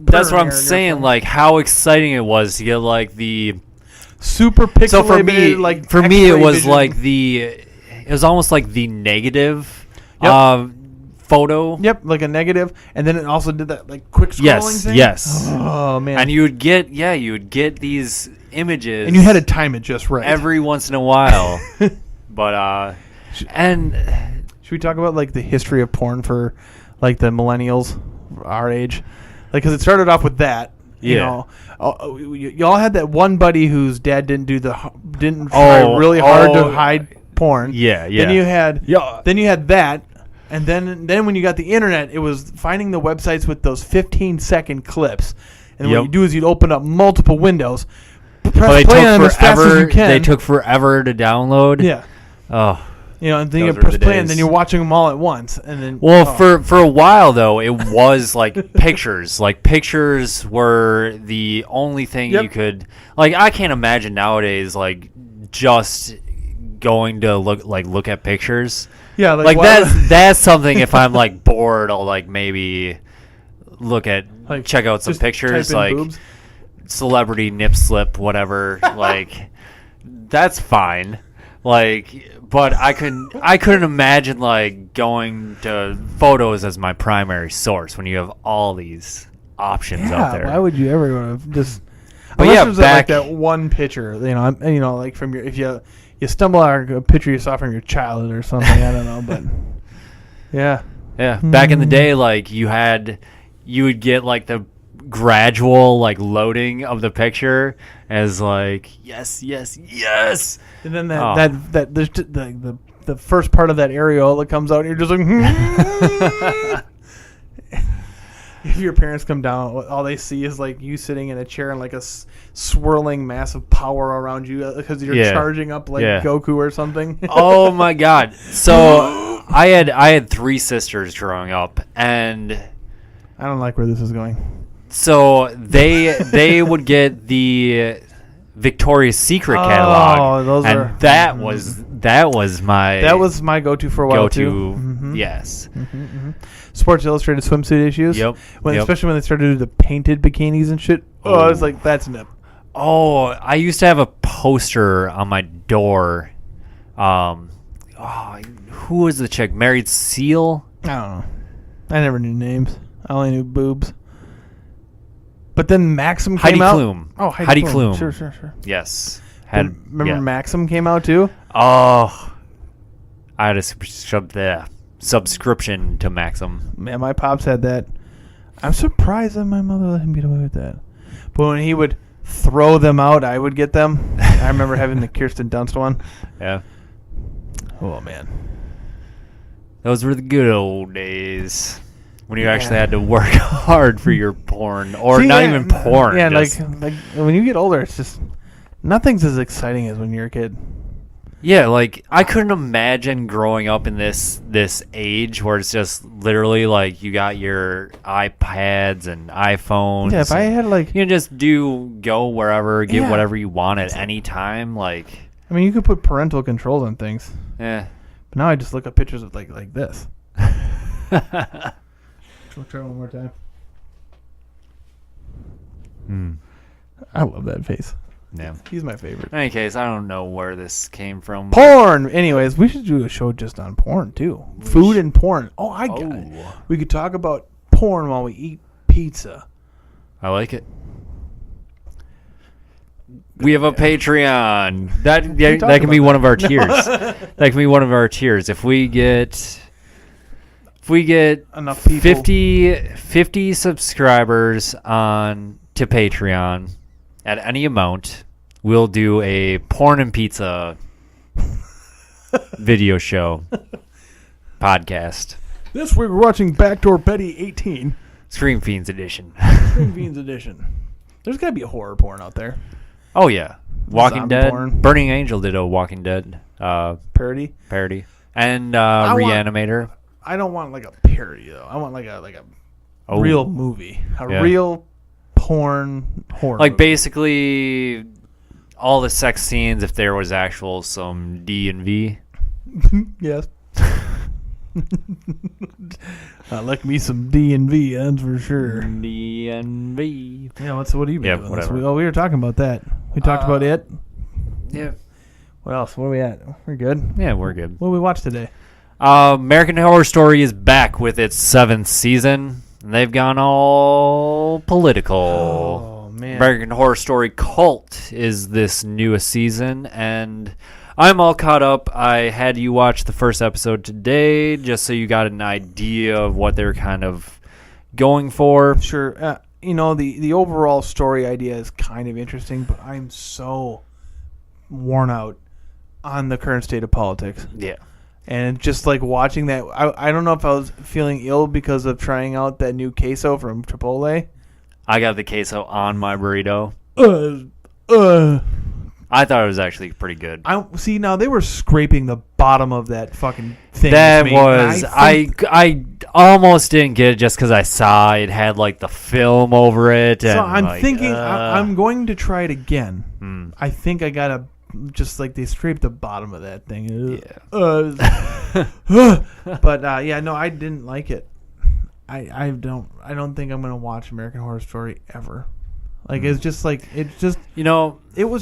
that's what I'm saying. Like, how exciting it was to get like the super pixelated. So for me, it was vision. Like it was almost like the negative. Photo. Yep, like a negative, and then it also did that like quick scrolling thing. Yes. Oh man. And you would get these images, and you had to time it just right every once in a while. But should we talk about like the history of porn for like the millennials, our age? Like, because it started off with that. You know, y'all had that one buddy whose dad didn't try really hard to hide porn. Yeah. Then you had that. And then when you got the internet, it was finding the websites with those 15-second clips. And what you do is you'd open up multiple windows, press play on them as fast as you can. They took forever to download. Yeah. Oh. You know, and then you press play, and then you're watching them all at once. And then for a while though, it was like pictures. Like, pictures were the only thing you could. Like, I can't imagine nowadays like just going to look at pictures. Yeah, like that's something. If I'm like bored, I'll like maybe check out some pictures, like boobs. Celebrity nip slip, whatever. Like, that's fine. Like, but I couldn't imagine like going to photos as my primary source when you have all these options out there. Why would you ever want to just? But unless there's like that one picture, like from your you stumble on a picture you saw from your childhood or something. I don't know, but yeah. Back in the day, like you would get like the gradual like loading of the picture as like yes, and then that there's the first part of that areola comes out, and you're just like. If your parents come down, all they see is like you sitting in a chair and like a swirling mass of power around you because you're charging up like Goku or something. Oh my god! So I had 3 sisters growing up, and I don't like where this is going. So they would get the Victoria's Secret catalog, that was my go-to for a while too. Mm-hmm. Yes. Mm-hmm. Sports Illustrated swimsuit issues. Yep. Especially when they started to do the painted bikinis and shit. Oh, I was like, that's nip. Oh, I used to have a poster on my door. Who was the chick? Married Seal? I don't know. I never knew names. I only knew boobs. But then Maxim came out. Klum. Oh, Heidi Klum. Sure. Yes. Remember Maxim came out too? Oh, I had a subscription to Maxim. Man, my pops had that. I'm surprised that my mother let him get away with that. But when he would throw them out, I would get them. I remember having the Kirsten Dunst one. Yeah. Oh, man. Those were the good old days when you actually had to work hard for your porn. Or not even porn. Yeah, like when you get older, it's just nothing's as exciting as when you're a kid. Yeah, like I couldn't imagine growing up in this age where it's just literally like you got your iPads and iPhones. Yeah, if I had like you can just go wherever, get whatever you want at any time. Like I mean, you could put parental controls on things. Yeah. But now I just look up pictures of like this. We'll try one more time. I love that face. Yeah. He's my favorite. In any case, I don't know where this came from. Porn! Anyways, we should do a show just on porn, too. Food and porn. Oh, I got it. We could talk about porn while we eat pizza. I like it. We have a Patreon. That can be one of our tiers. That can be one of our tiers. If we get enough people. 50 subscribers to Patreon at any amount, we'll do a porn and pizza video show podcast. This week we're watching Backdoor Betty 18. Scream Fiends edition. Scream Fiends edition. There's got to be a horror porn out there. Oh, yeah. Walking Zombie Dead. porn. Burning Angel did a Walking Dead parody. And Reanimator. I don't want like a parody, though. I want like a real movie. Real porn horror like movie. Basically all the sex scenes if there was actual some D&V. Yes. I like me some D&V, that's for sure. D&V. Yeah, what have you been doing? Whatever. We were talking about that. We talked about it. Yeah. What else? Where are we at? We're good? Yeah, we're good. What did we watch today? American Horror Story is back with its 7th season. And they've gone all political. Oh, man. American Horror Story Cult is this newest season, and I'm all caught up. I had you watch the first episode today just so you got an idea of what they're kind of going for. Sure. The overall story idea is kind of interesting, but I'm so worn out on the current state of politics. Yeah. And just like watching that, I don't know if I was feeling ill because of trying out that new queso from Chipotle. I got the queso on my burrito. I thought it was actually pretty good. Now they were scraping the bottom of that fucking thing. I almost didn't get it just because I saw it had like the film over it. So I'm thinking I'm going to try it again. I think I gotta. Just like they scraped the bottom of that thing. Yeah. But I didn't like it. I don't think I'm gonna watch American Horror Story ever. Like it was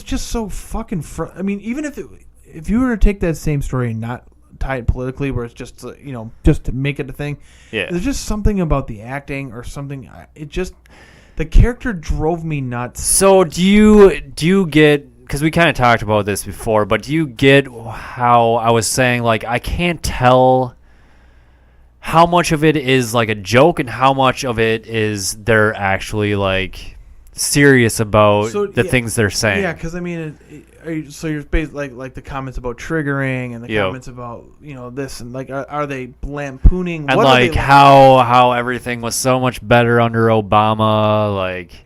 just so fucking. I mean, even if you were to take that same story and not tie it politically, where it's just just to make it a thing. Yeah. There's just something about the acting or something. The character drove me nuts. So do you get? Because we kind of talked about this before, but do you get how I was saying, like, I can't tell how much of it is, like, a joke and how much of it is they're actually, like, serious about the things they're saying. Yeah, because, I mean, you're basically, like the comments about triggering and the comments about, this, and, like, are they lampooning? And, like, how everything was so much better under Obama, like...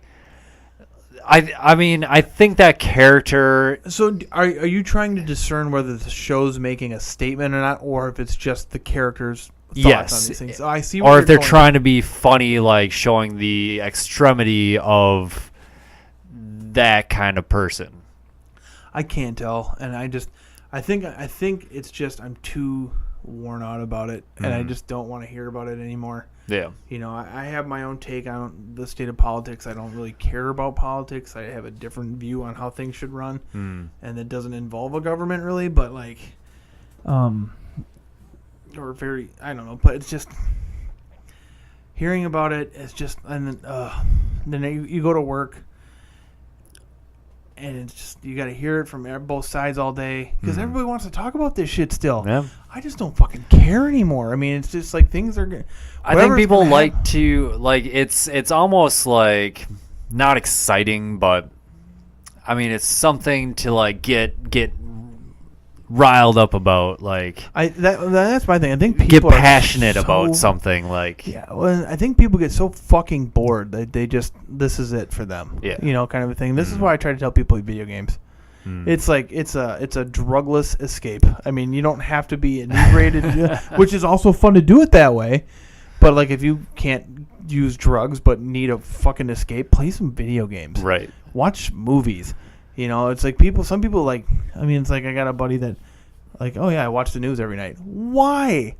I mean, I think that character... So are you trying to discern whether the show's making a statement or not, or if it's just the characters thoughts on these things. So I see. Or if they're trying to be funny, like showing the extremity of that kind of person. I can't tell, and I think it's just I'm too worn out about it, and I just don't want to hear about it anymore. Yeah. You know, I have my own take on the state of politics. I don't really care about politics. I have a different view on how things should run, and it doesn't involve a government really, but like, or very, I don't know, but it's just hearing about it. It's just, and then you go to work, and it's just, you got to hear it from both sides all day because everybody wants to talk about this shit still. Yeah. I just don't fucking care anymore. I mean, it's just like things are. I think people like to like it's almost like not exciting, but I mean it's something to like get riled up about. Like that's my thing. I think people get passionate about something. Like well, I think people get so fucking bored that they just this is it for them. Yeah, you know, kind of a thing. This is why I try to tell people video games. It's like it's a drugless escape. I mean, you don't have to be inebriated, which is also fun to do it that way. But like, if you can't use drugs but need a fucking escape, play some video games. Right. Watch movies. You know, it's like some people like. I mean, it's like I got a buddy that, like, oh yeah, I watch the news every night. Why?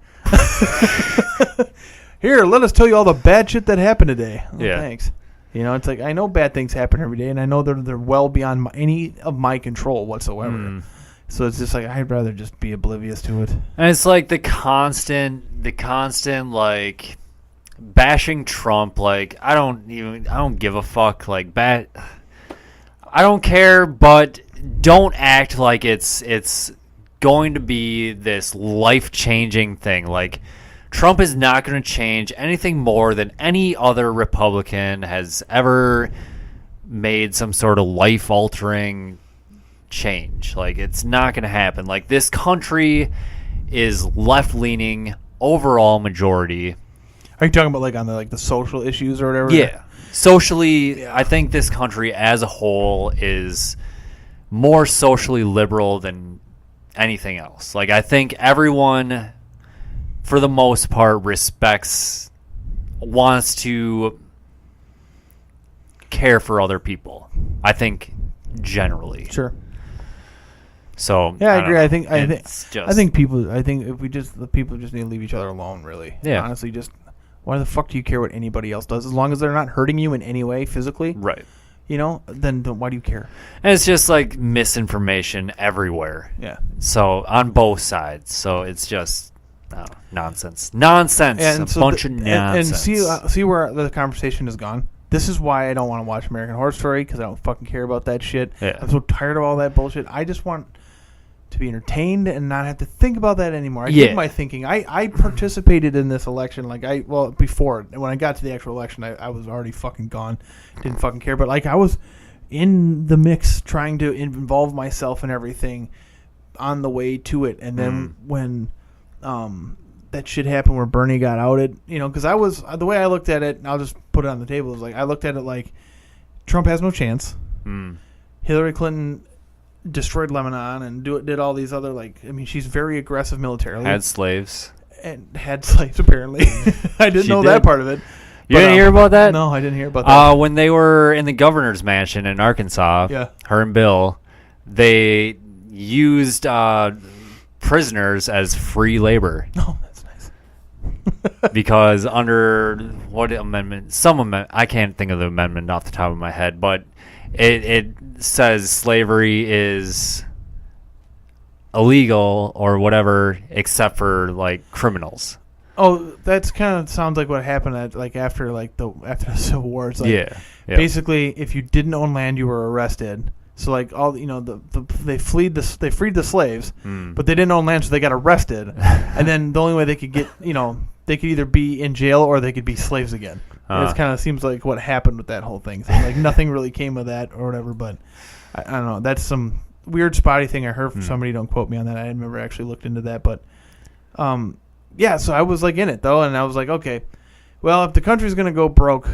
Here, let us tell you all the bad shit that happened today. Oh, yeah. Thanks. You know, it's like I know bad things happen every day, and I know they're well beyond any of my control whatsoever. So it's just like I'd rather just be oblivious to it. And it's like the constant like bashing Trump. Like I don't give a fuck. Like I don't care, but don't act like it's going to be this life-changing thing. Like Trump is not going to change anything more than any other Republican has ever made some sort of life-altering change. Like, it's not going to happen. Like, this country is left-leaning overall majority. Are you talking about, like, on the social issues or whatever? Yeah. Socially, I think this country as a whole is more socially liberal than anything else. Like, I think everyone, for the most part, wants to care for other people. I think generally. Sure. So yeah, I agree. I think the people just need to leave each other alone. Really. Yeah. Honestly, just why the fuck do you care what anybody else does? As long as they're not hurting you in any way physically. Right. You know, then why do you care? And it's just like misinformation everywhere. Yeah. So on both sides. So it's just nonsense. Nonsense. And a bunch of nonsense. And see where the conversation has gone. This is why I don't want to watch American Horror Story, because I don't fucking care about that shit. Yeah. I'm so tired of all that bullshit. I just want to be entertained and not have to think about that anymore. I did my thinking. I participated in this election before. When I got to the actual election, I was already fucking gone. Didn't fucking care. But like I was in the mix trying to involve myself and everything on the way to it. And then when that shit happened where Bernie got outed, you know, because the way I looked at it, and I'll just put it on the table, was like I looked at it like Trump has no chance. Hillary Clinton destroyed Lebanon and did all these other, like, I mean, she's very aggressive militarily. Had slaves apparently. I didn't know that part of it. You didn't hear about that? No, I didn't hear about that. When they were in the governor's mansion in Arkansas, her and Bill, they used prisoners as free labor. Oh, that's nice. Because under what amendment? Some amendment. I can't think of the amendment off the top of my head, but it says slavery is illegal or whatever, except for like criminals. Oh, that's kind of sounds like what happened after the Civil War. It's like basically, if you didn't own land, you were arrested. So like all they freed the slaves, but they didn't own land, so they got arrested. And then the only way they could get they could either be in jail or they could be slaves again. It kind of seems like what happened with that whole thing. So like nothing really came of that or whatever. But I don't know. That's some weird spotty thing I heard from somebody. Don't quote me on that. I had never actually looked into that. But yeah, so I was like in it though, and I was like, okay, well, if the country's gonna go broke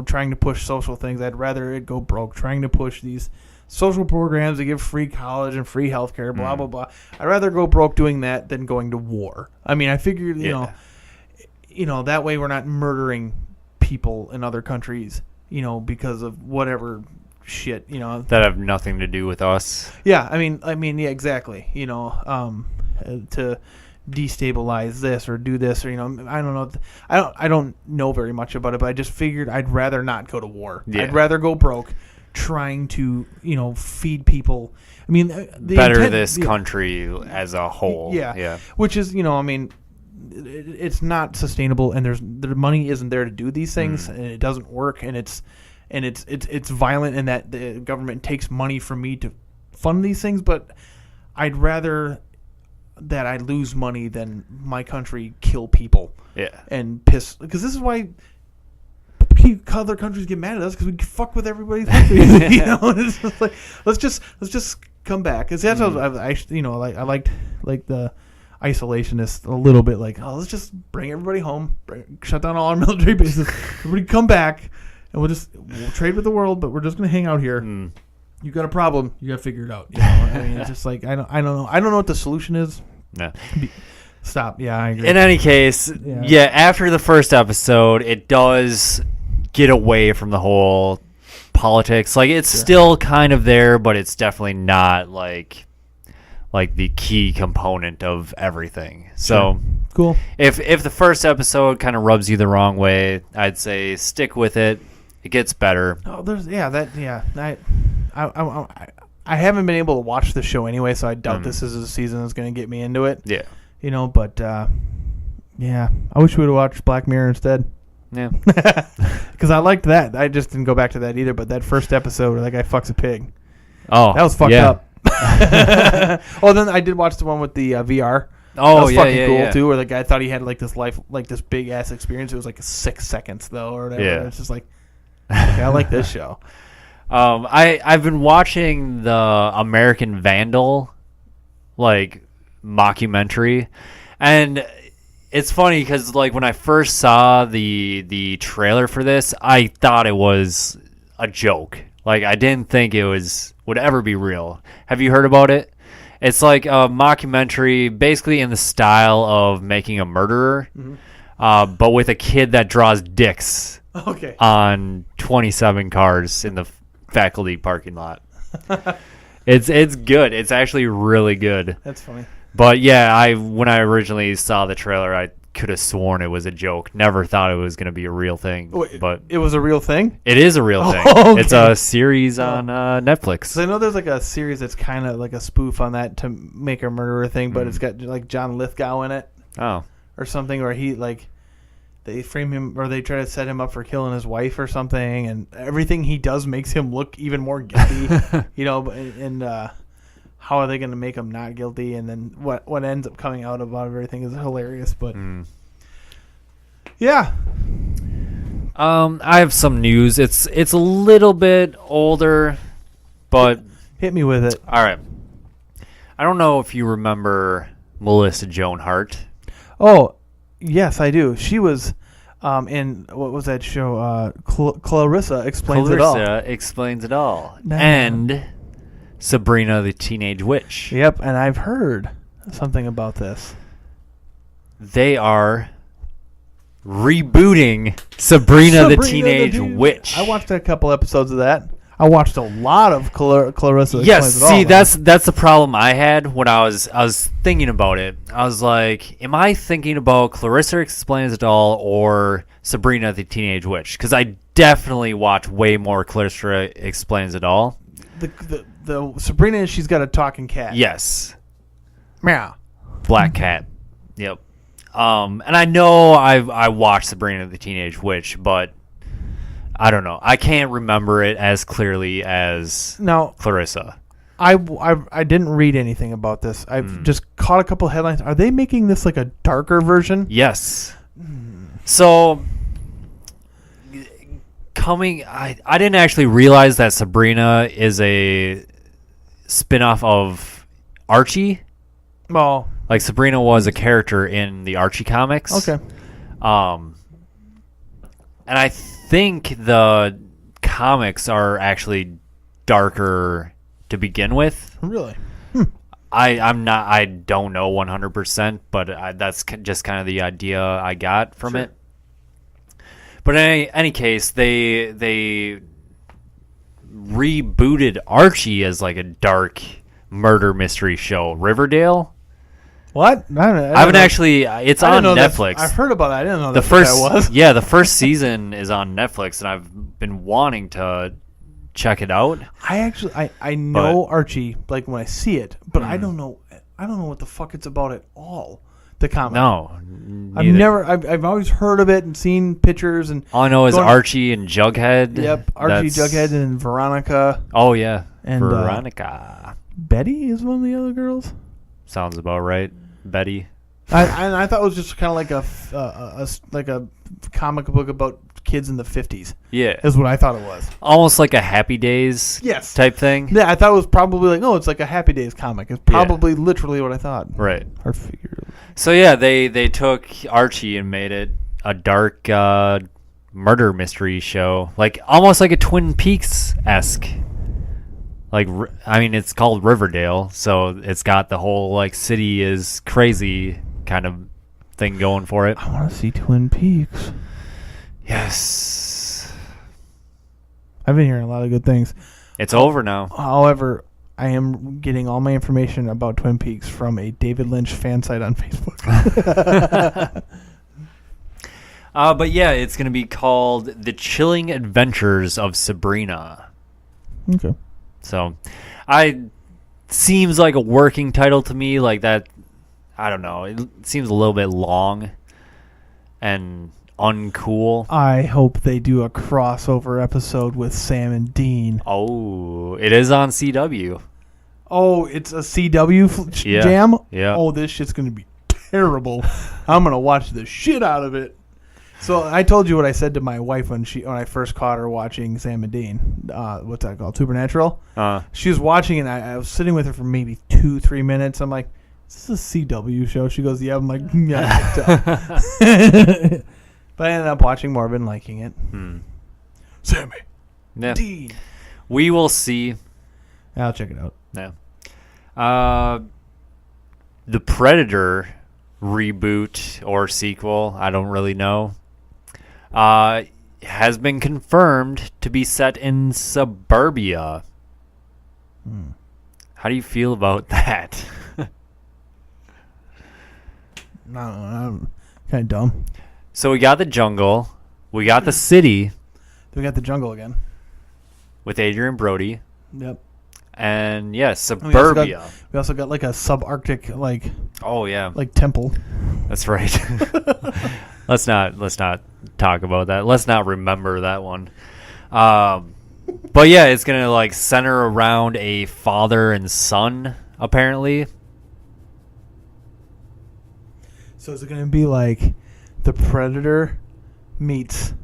trying to push social things. I'd rather it go broke, trying to push these social programs that give free college and free healthcare, blah, blah, blah. I'd rather go broke doing that than going to war. I mean, I figured, that way we're not murdering people in other countries, because of whatever shit, that have nothing to do with us. Yeah, I mean, yeah, exactly. To destabilize this or do this, or I don't know. I don't know very much about it, but I just figured I'd rather not go to war. Yeah. I'd rather go broke, trying to feed people. I mean, this country as a whole. Yeah. Which is it's not sustainable, and the money isn't there to do these things, and it doesn't work, and it's violent in that the government takes money from me to fund these things. But I'd rather that I lose money than my country kill people. Yeah. And piss, because this is why other countries get mad at us, because we fuck with everybody's countries. It's just like let's just come back. Cause that's what I liked the isolationist a little bit. Like, let's just bring everybody home, shut down all our military bases. Everybody come back, and we'll trade with the world, but we're just gonna hang out here. You got a problem, you got to figure it out. I mean, it's just like I don't know what the solution is. No. Stop. Yeah, I agree. In any case, after the first episode, it does get away from the whole politics. Like, it's still kind of there, but it's definitely not like the key component of everything. So cool. If the first episode kind of rubs you the wrong way, I'd say stick with it. It gets better. Oh, I haven't been able to watch the show anyway, so I doubt this is a season that's going to get me into it. Yeah. But I wish we would have watched Black Mirror instead. Yeah. Because I liked that. I just didn't go back to that either, but that first episode where that guy fucks a pig. Oh. That was fucked up. Then I did watch the one with the VR. Oh, that was fucking cool too, where the guy thought he had like this big ass experience. It was like 6 seconds though, or whatever. Yeah. It's just like, okay, I like this show. I've been watching the American Vandal, mockumentary, and it's funny because when I first saw the trailer for this, I thought it was a joke. I didn't think it would ever be real. Have you heard about it? It's like a mockumentary, basically in the style of Making a Murderer, but with a kid that draws dicks on 27 cars in the faculty parking lot. It's good. It's actually really good. That's funny. But yeah, when I originally saw the trailer, I could have sworn it was a joke. Never thought it was going to be a real thing. But it was a real thing? It is a real thing. Okay. It's a series on Netflix. So I know there's a series that's kind of like a spoof on that To Make a Murderer thing, but it's got John Lithgow in it. Oh. Or something where he they frame him, or they try to set him up for killing his wife or something, and everything he does makes him look even more guilty. And how are they going to make him not guilty? And then what ends up coming out about everything is hilarious. But yeah, I have some news. It's a little bit older, but hit me with it. All right. I don't know if you remember Melissa Joan Hart. Oh, yes, I do. She was in, what was that show? Clarissa Explains It All. Clarissa Explains It All. And Sabrina the Teenage Witch. Yep, and I've heard something about this. They are rebooting Sabrina the Teenage Witch. I watched a couple episodes of that. I watched a lot of Clarissa. Yes, see, that's the problem I had when I was thinking about it. I was like, am I thinking about Clarissa Explains It All or Sabrina the Teenage Witch? Because I definitely watch way more Clarissa Explains It All. The Sabrina, she's got a talking cat. Yes. Meow. Black cat. Yep. And I know I watched Sabrina the Teenage Witch, but I don't know. I can't remember it as clearly as Clarissa. I didn't read anything about this. I've just caught a couple headlines. Are they making this like a darker version? Yes. So I didn't actually realize that Sabrina is a spin-off of Archie. Well, Sabrina was a character in the Archie comics. Okay. And I think the comics are actually darker to begin with. Really? I don't know 100%, but that's just kind of the idea I got from it. But in any case, they rebooted Archie as like a dark murder mystery show. Riverdale? What? I haven't actually. It's on Netflix. I've heard about it. I didn't know that was. Yeah, the first season is on Netflix, and I've been wanting to check it out. I know Archie like when I see it, but I don't know what the fuck it's about at all. The comic. No, neither. I've always heard of it and seen pictures, and all I know is Archie and Jughead. Yep, Archie, Jughead, and Veronica. Oh yeah, and Veronica. Betty is one of the other girls. Sounds about right, Betty. I thought it was just kind of like a comic book about kids in the 50s. Yeah, is what I thought it was. Almost like a Happy Days. Yes. Type thing. Yeah, I thought it was probably like, it's like a Happy Days comic. It's probably literally what I thought. Right. Hard figure. So yeah, they took Archie and made it a dark murder mystery show, like almost like a Twin Peaks-esque. Like, I mean, it's called Riverdale, so it's got the whole like city is crazy kind of thing going for it. I want to see Twin Peaks. Yes. I've been hearing a lot of good things. It's over now. However, I am getting all my information about Twin Peaks from a David Lynch fan site on Facebook. But yeah, it's going to be called The Chilling Adventures of Sabrina. Okay. So, seems like a working title to me, like that. I don't know. It seems a little bit long and uncool. I hope they do a crossover episode with Sam and Dean. Oh, it is on CW. Oh, it's a CW jam? Yeah. Oh, this shit's going to be terrible. I'm going to watch the shit out of it. So I told you what I said to my wife when I first caught her watching Sam and Dean. What's that called? Supernatural? She was watching, and I was sitting with her for maybe 2-3 minutes. I'm like, is this a CW show? She goes, yeah. I'm like, yeah. But I ended up watching more of it and liking it. Sammy. Yeah. Dean. We will see. I'll check it out. Yeah. The Predator reboot or sequel, I don't really know, has been confirmed to be set in suburbia. How do you feel about that? No, I'm kind of dumb. So we got the jungle, we got the city. We got the jungle again with Adrian Brody. Yep. And suburbia. We also got like a subarctic like temple. That's right. Let's not talk about that. Let's not remember that one. But yeah, it's gonna like center around a father and son apparently. So is it gonna be like The Predator meets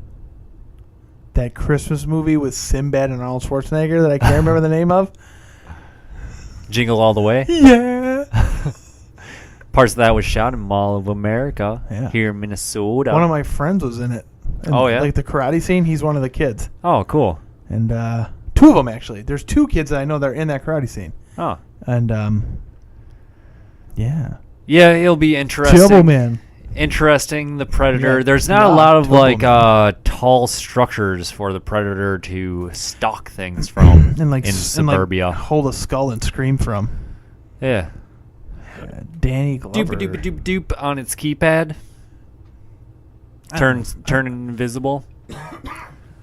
that Christmas movie with Sinbad and Arnold Schwarzenegger that I can't remember the name of? Jingle All the Way? Yeah. Parts of that was shot in Mall of America here in Minnesota. One of my friends was in it. And like the karate scene, he's one of the kids. Oh, cool. And two of them, actually. There's two kids that I know that are in that karate scene. Oh. And, yeah. Yeah, it'll be interesting. Trouble Man. Interesting, the Predator. Yeah, there's not a lot of tall structures for the Predator to stalk things from in suburbia. And hold a skull and scream from. Yeah. Danny Glover. Doop on its keypad. Turn invisible. I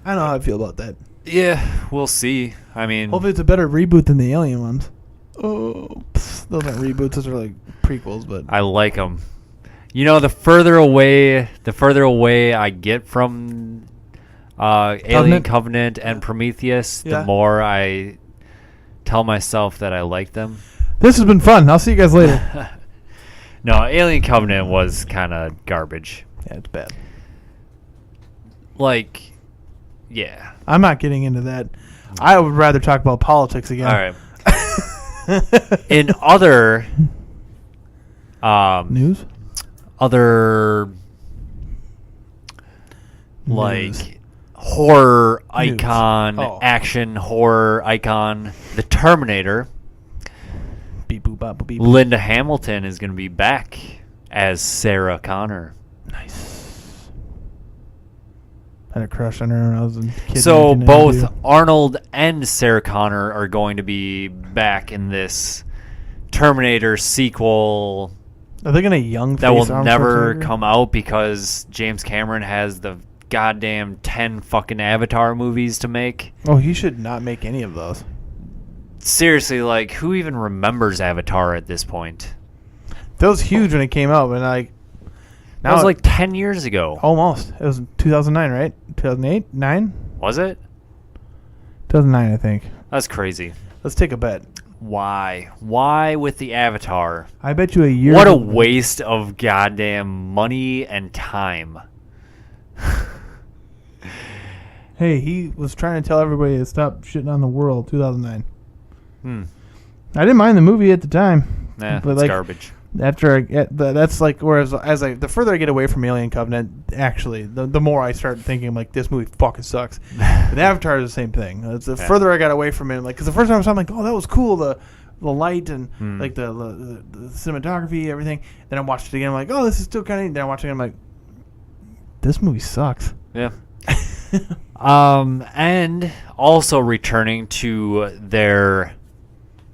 don't know how I feel about that. Yeah, we'll see. I mean, hopefully it's a better reboot than the Alien ones. Oh, those aren't reboots. Those are like prequels, but I like them. You know, the further away I get from Alien Covenant and Prometheus, the more I tell myself that I like them. This has been fun. I'll see you guys later. No, Alien Covenant was kind of garbage. Yeah, it's bad. Like, yeah. I'm not getting into that. I would rather talk about politics again. All right. In other news? Other, like, horror News. icon, action horror icon, The Terminator. Beep boop bop beep. Linda Hamilton is going to be back as Sarah Connor. Nice. Had a crush on her when I was a kid. So in both 1992. Arnold and Sarah Connor are going to be back in this Terminator sequel Are they gonna young that will face Arnold never Schwarzenegger? come out because James Cameron has the goddamn 10 fucking Avatar movies to make. Oh, he should not make any of those. Seriously, like, who even remembers Avatar at this point? That was huge when it came out, but like That was like 10 years ago. almost. It was 2009, right? 2008, 9, Was it? 2009, I think. That's crazy. Let's take a bet. Why? Why with the Avatar? I bet you a year. What a waste of goddamn money and time. Hey, he was trying to tell everybody to stop shitting on the world. 2009. I didn't mind the movie at the time. Nah, but it's like, garbage. After I get that's like, whereas the further I get away from Alien Covenant, actually, the more I start thinking like this movie fucking sucks. But Avatar is the same thing. It's the further I got away from it, like, because the first time I saw it, I'm like, oh, that was cool, the light and like the cinematography, everything. Then I watched it again, I'm like, oh, this is still kind of neat. Then I watched it again, I'm like, this movie sucks. Yeah. And also returning to their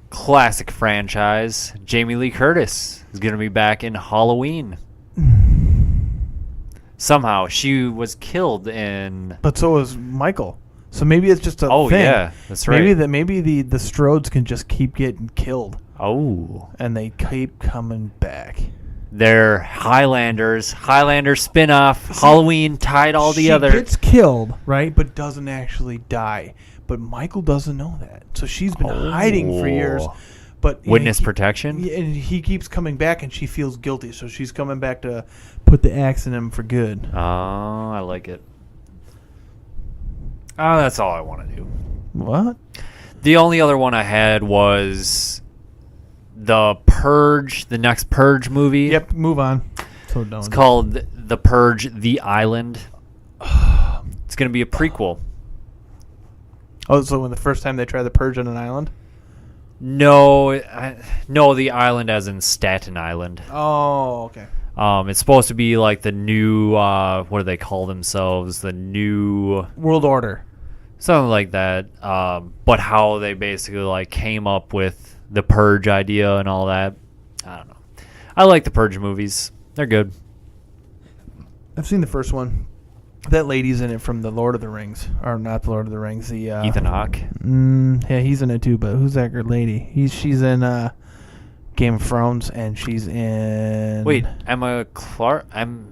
classic franchise, Jamie Lee Curtis is going to be back in Halloween. Somehow she was killed in. But so was Michael. So maybe it's just a Oh thing. yeah, that's right. Maybe the Strodes can just keep getting killed, Oh, and they keep coming back. they're Highlander spinoff. Halloween tied all together. She gets killed, right, but doesn't actually die. But Michael doesn't know that, so she's been hiding for years. But Witness protection. Yeah, and he keeps coming back, and she feels guilty, so she's coming back to put the axe in him for good. Oh, I like it. Oh, that's all I want to do. What? The only other one I had was the Purge, the next Purge movie. Yep. Move on. So don't. It's called The Purge: The Island. It's going to be a prequel. Oh, so when the first time they tried the purge on an island? No, the island as in Staten Island. Oh, okay. It's supposed to be like the new, what do they call themselves? The new... World Order. Something like that. But how they basically like came up with the Purge idea and all that. I don't know. I like the Purge movies. They're good. I've seen the first one. That lady's in it from the Lord of the Rings, or not the Lord of the Rings. The Ethan Hawke. Yeah, he's in it too. But who's that good lady? She's in Game of Thrones, and she's in. Wait, Emily Clark. No,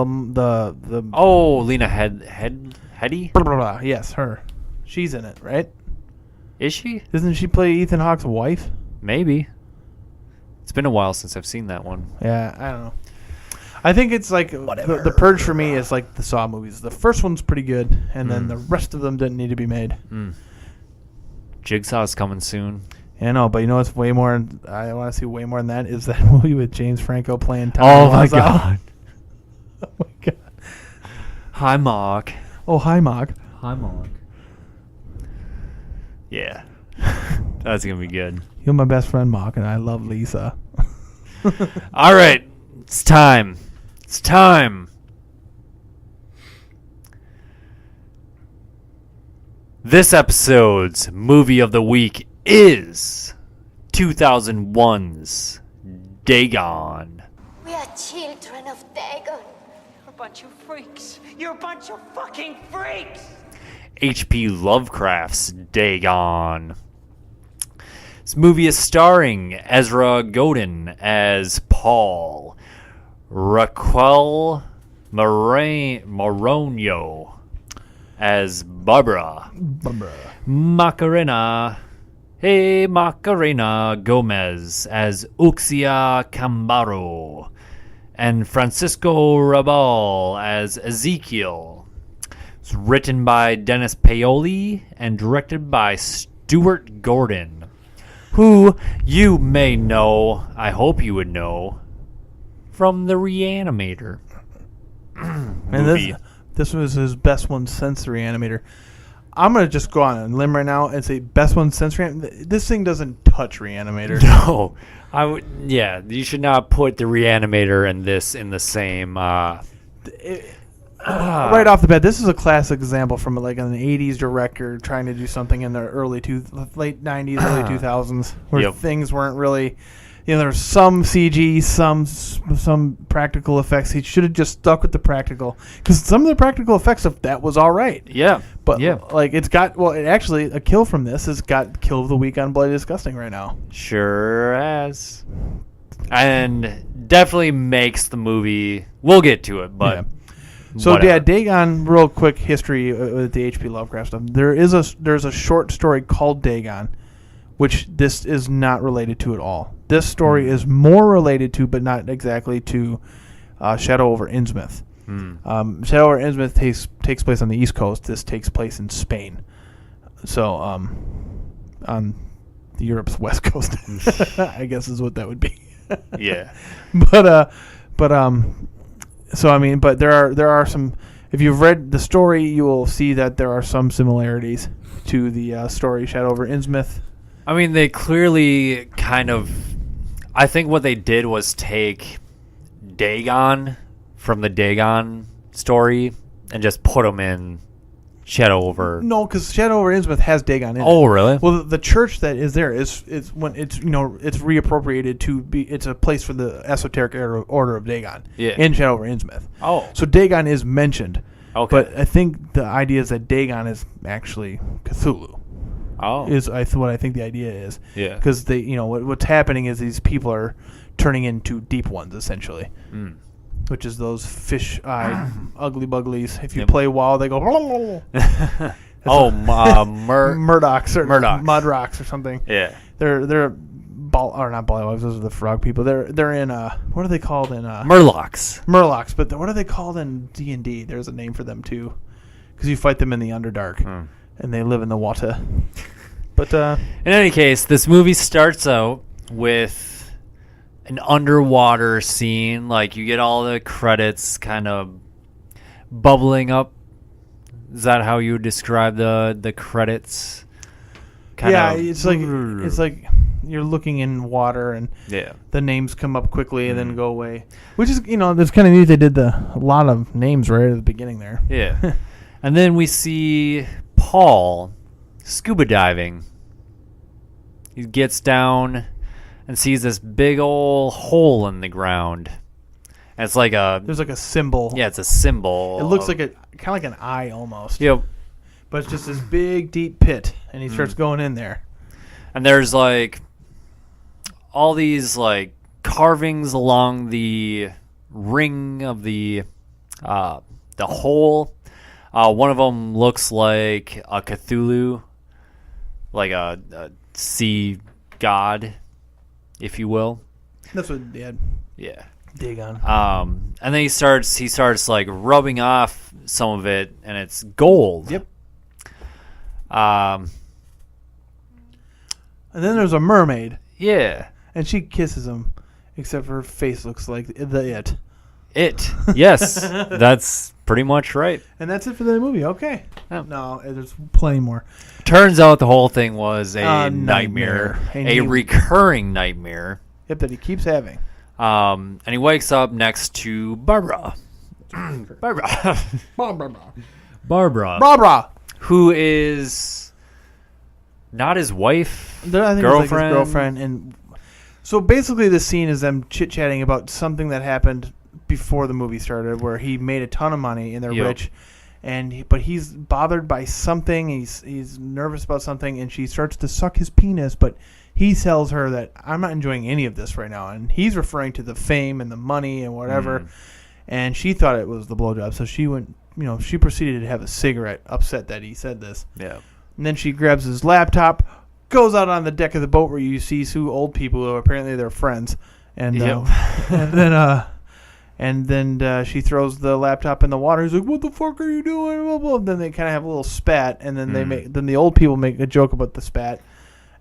the Oh, Lena Headey. blah, blah, blah. Yes, her. She's in it, right? Is she? Doesn't she play Ethan Hawke's wife? Maybe. It's been a while since I've seen that one. Yeah, I don't know. I think it's like the Purge for me is like the Saw movies. The first one's pretty good, and then the rest of them didn't need to be made. Jigsaw's coming soon. Yeah, I know, but you know what's way more? I want to see way more than that. Is that movie with James Franco playing Tom? Oh my Wiseau. god. Oh my god. Hi, Mark. Oh hi, Mark. Hi, Mark. Yeah. That's going to be good. You're my best friend, Mark, and I love Lisa. All right. It's time. It's time. This episode's movie of the week is 2001's Dagon. We are children of Dagon. You're a bunch of freaks. You're a bunch of fucking freaks! H.P. Lovecraft's Dagon. This movie is starring Ezra Godin as Paul, Raquel Moronio as Barbara, Macarena Gomez as Uxia Cambaro, and Francisco Rabal as Ezekiel. It's written by Dennis Paoli and directed by Stuart Gordon, who you may know, I hope you would know, from The Reanimator And movie. This was his best one since the Reanimator. I'm going to just go on a limb right now and say best one since Reanimator. This thing doesn't touch Reanimator. No. You should not put the Reanimator and this in the same... Right off the bat, this is a classic example from like an 80s director trying to do something in the late 90s, early 2000s, where things weren't really... there was some CG, some practical effects. He should have just stuck with the practical, because some of the practical effects of that was all right. Yeah, but actually a kill from this has got Kill of the Week on Bloody Disgusting right now. Sure has, and definitely makes the movie. We'll get to it, but so Dagon. Real quick history with the H.P. Lovecraft stuff. There's a short story called Dagon, which this is not related to at all. This story is more related to, but not exactly to, Shadow over Innsmouth. Shadow over Innsmouth takes place on the East Coast. This takes place in Spain. So, on Europe's West Coast, I guess is what that would be. Yeah. But there are some. If you've read the story, you will see that there are some similarities to the story Shadow over Innsmouth. I mean, they clearly kind of... I think what they did was take Dagon from the Dagon story and just put them in Shadow over... No, because Shadow over Innsmouth has Dagon in it. Oh, really? Well, the church that is there is when it's it's reappropriated to be... It's a place for the esoteric order of Dagon in Shadow over Innsmouth. Oh. So Dagon is mentioned. Okay. But I think the idea is that Dagon is actually Cthulhu. Oh, is what I think the idea is. Yeah, because they, what's happening is these people are turning into deep ones essentially, which is those fish-eyed ugly buglies. If you play WoW, they go. Murdochs or Mudrocks or something. Yeah, they're not Bollywogs. Those are the frog people. They're in what are they called in Murlocs? Murlocs, but what are they called in D&D? There's a name for them too, because you fight them in the Underdark. And they live in the water. But in any case, this movie starts out with an underwater scene. Like, you get all the credits kind of bubbling up. Is that how you would describe the credits? It's like you're looking in water and the names come up quickly and then go away. Which is, that's kind of neat. They did a lot of names right at the beginning there. Yeah. And then we see Paul scuba diving. He gets down and sees this big old hole in the ground. And it's like there's like a symbol. Yeah, it's a symbol. It looks like kind of like an eye almost. Yep. But it's just this big deep pit, and he starts going in there. And there's like all these like carvings along the ring of the hole. One of them looks like a Cthulhu, like a sea god, if you will. That's what they had. Yeah. Dagon. And then he starts like rubbing off some of it, and it's gold. Yep. And then there's a mermaid. Yeah. And she kisses him, except for her face looks like It. It. Yes. That's pretty much right. And that's it for the movie. Okay. Oh. No, there's plenty more. Turns out the whole thing was a nightmare. A recurring nightmare. Yep, that he keeps having. And he wakes up next to Barbara. Barbara. Who is not his wife, I think girlfriend. It's like his girlfriend. And so basically the scene is them chit-chatting about something that happened before the movie started, where he made a ton of money and they're rich, but he's bothered by something. He's nervous about something, and she starts to suck his penis, but he tells her that I'm not enjoying any of this right now, and he's referring to the fame and the money and whatever. And she thought it was the blowjob, so she went. She proceeded to have a cigarette, upset that he said this. Yeah. And then she grabs his laptop, goes out on the deck of the boat where you see two old people who apparently they're friends, and then she throws the laptop in the water. He's like, "What the fuck are you doing?" Blah, blah. Then they kind of have a little spat, and then then the old people make a joke about the spat,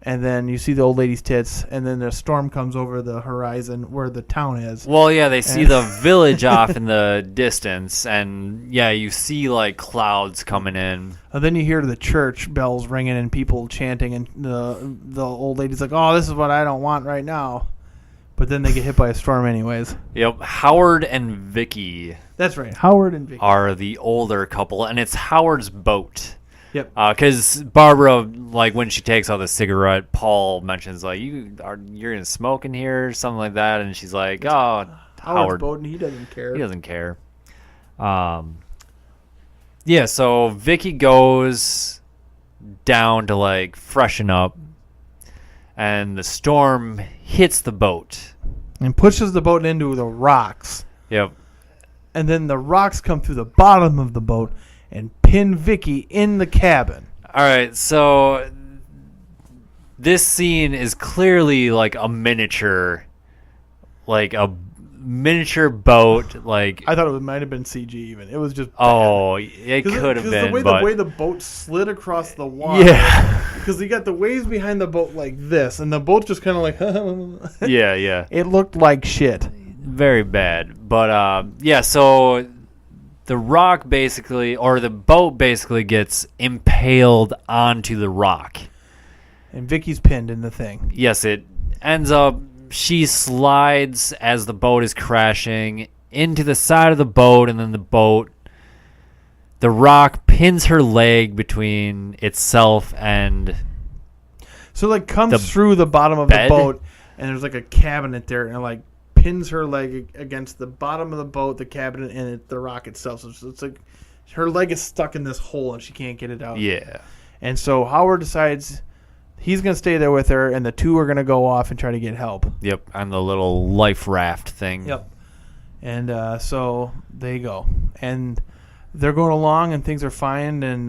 And then you see the old lady's tits, and then the storm comes over the horizon where the town is. Well, yeah, they see the village off in the distance, and yeah, you see like clouds coming in. And then you hear the church bells ringing and people chanting, and the old lady's like, "Oh, this is what I don't want right now." But then they get hit by a storm anyways. Yep, Howard and Vicky. That's right, Howard and Vicky are the older couple, and it's Howard's boat. Yep. Because Barbara, like when she takes out the cigarette, Paul mentions like you're gonna smoke in here, or something like that, and she's like, "Oh, Howard, boat, and he doesn't care." He doesn't care. Yeah. So Vicky goes down to like freshen up, and the storm hits the boat and pushes the boat into the rocks. Yep. And then the rocks come through the bottom of the boat and pin Vicky in the cabin. All right, so this scene is clearly like a miniature boat. Like I thought it might have been CG even. It was just it could have been. The way the boat slid across the water. Yeah. Because you got the waves behind the boat like this, and the boat just kind of like. Yeah. It looked like shit. Very bad, but yeah. So the rock basically, or the boat basically, gets impaled onto the rock, and Vicky's pinned in the thing. Yes, it ends up. She slides as the boat is crashing into the side of the boat, and then the rock pins her leg between itself and. So like comes through the bottom of the boat, and there's like a cabinet there, and like pins her leg against the bottom of the boat, the cabinet, and the rock itself. So it's like her leg is stuck in this hole, and she can't get it out. Yeah. And so Howard decides he's going to stay there with her, and the two are going to go off and try to get help. Yep, on the little life raft thing. Yep. And so they go. And they're going along, and things are fine. And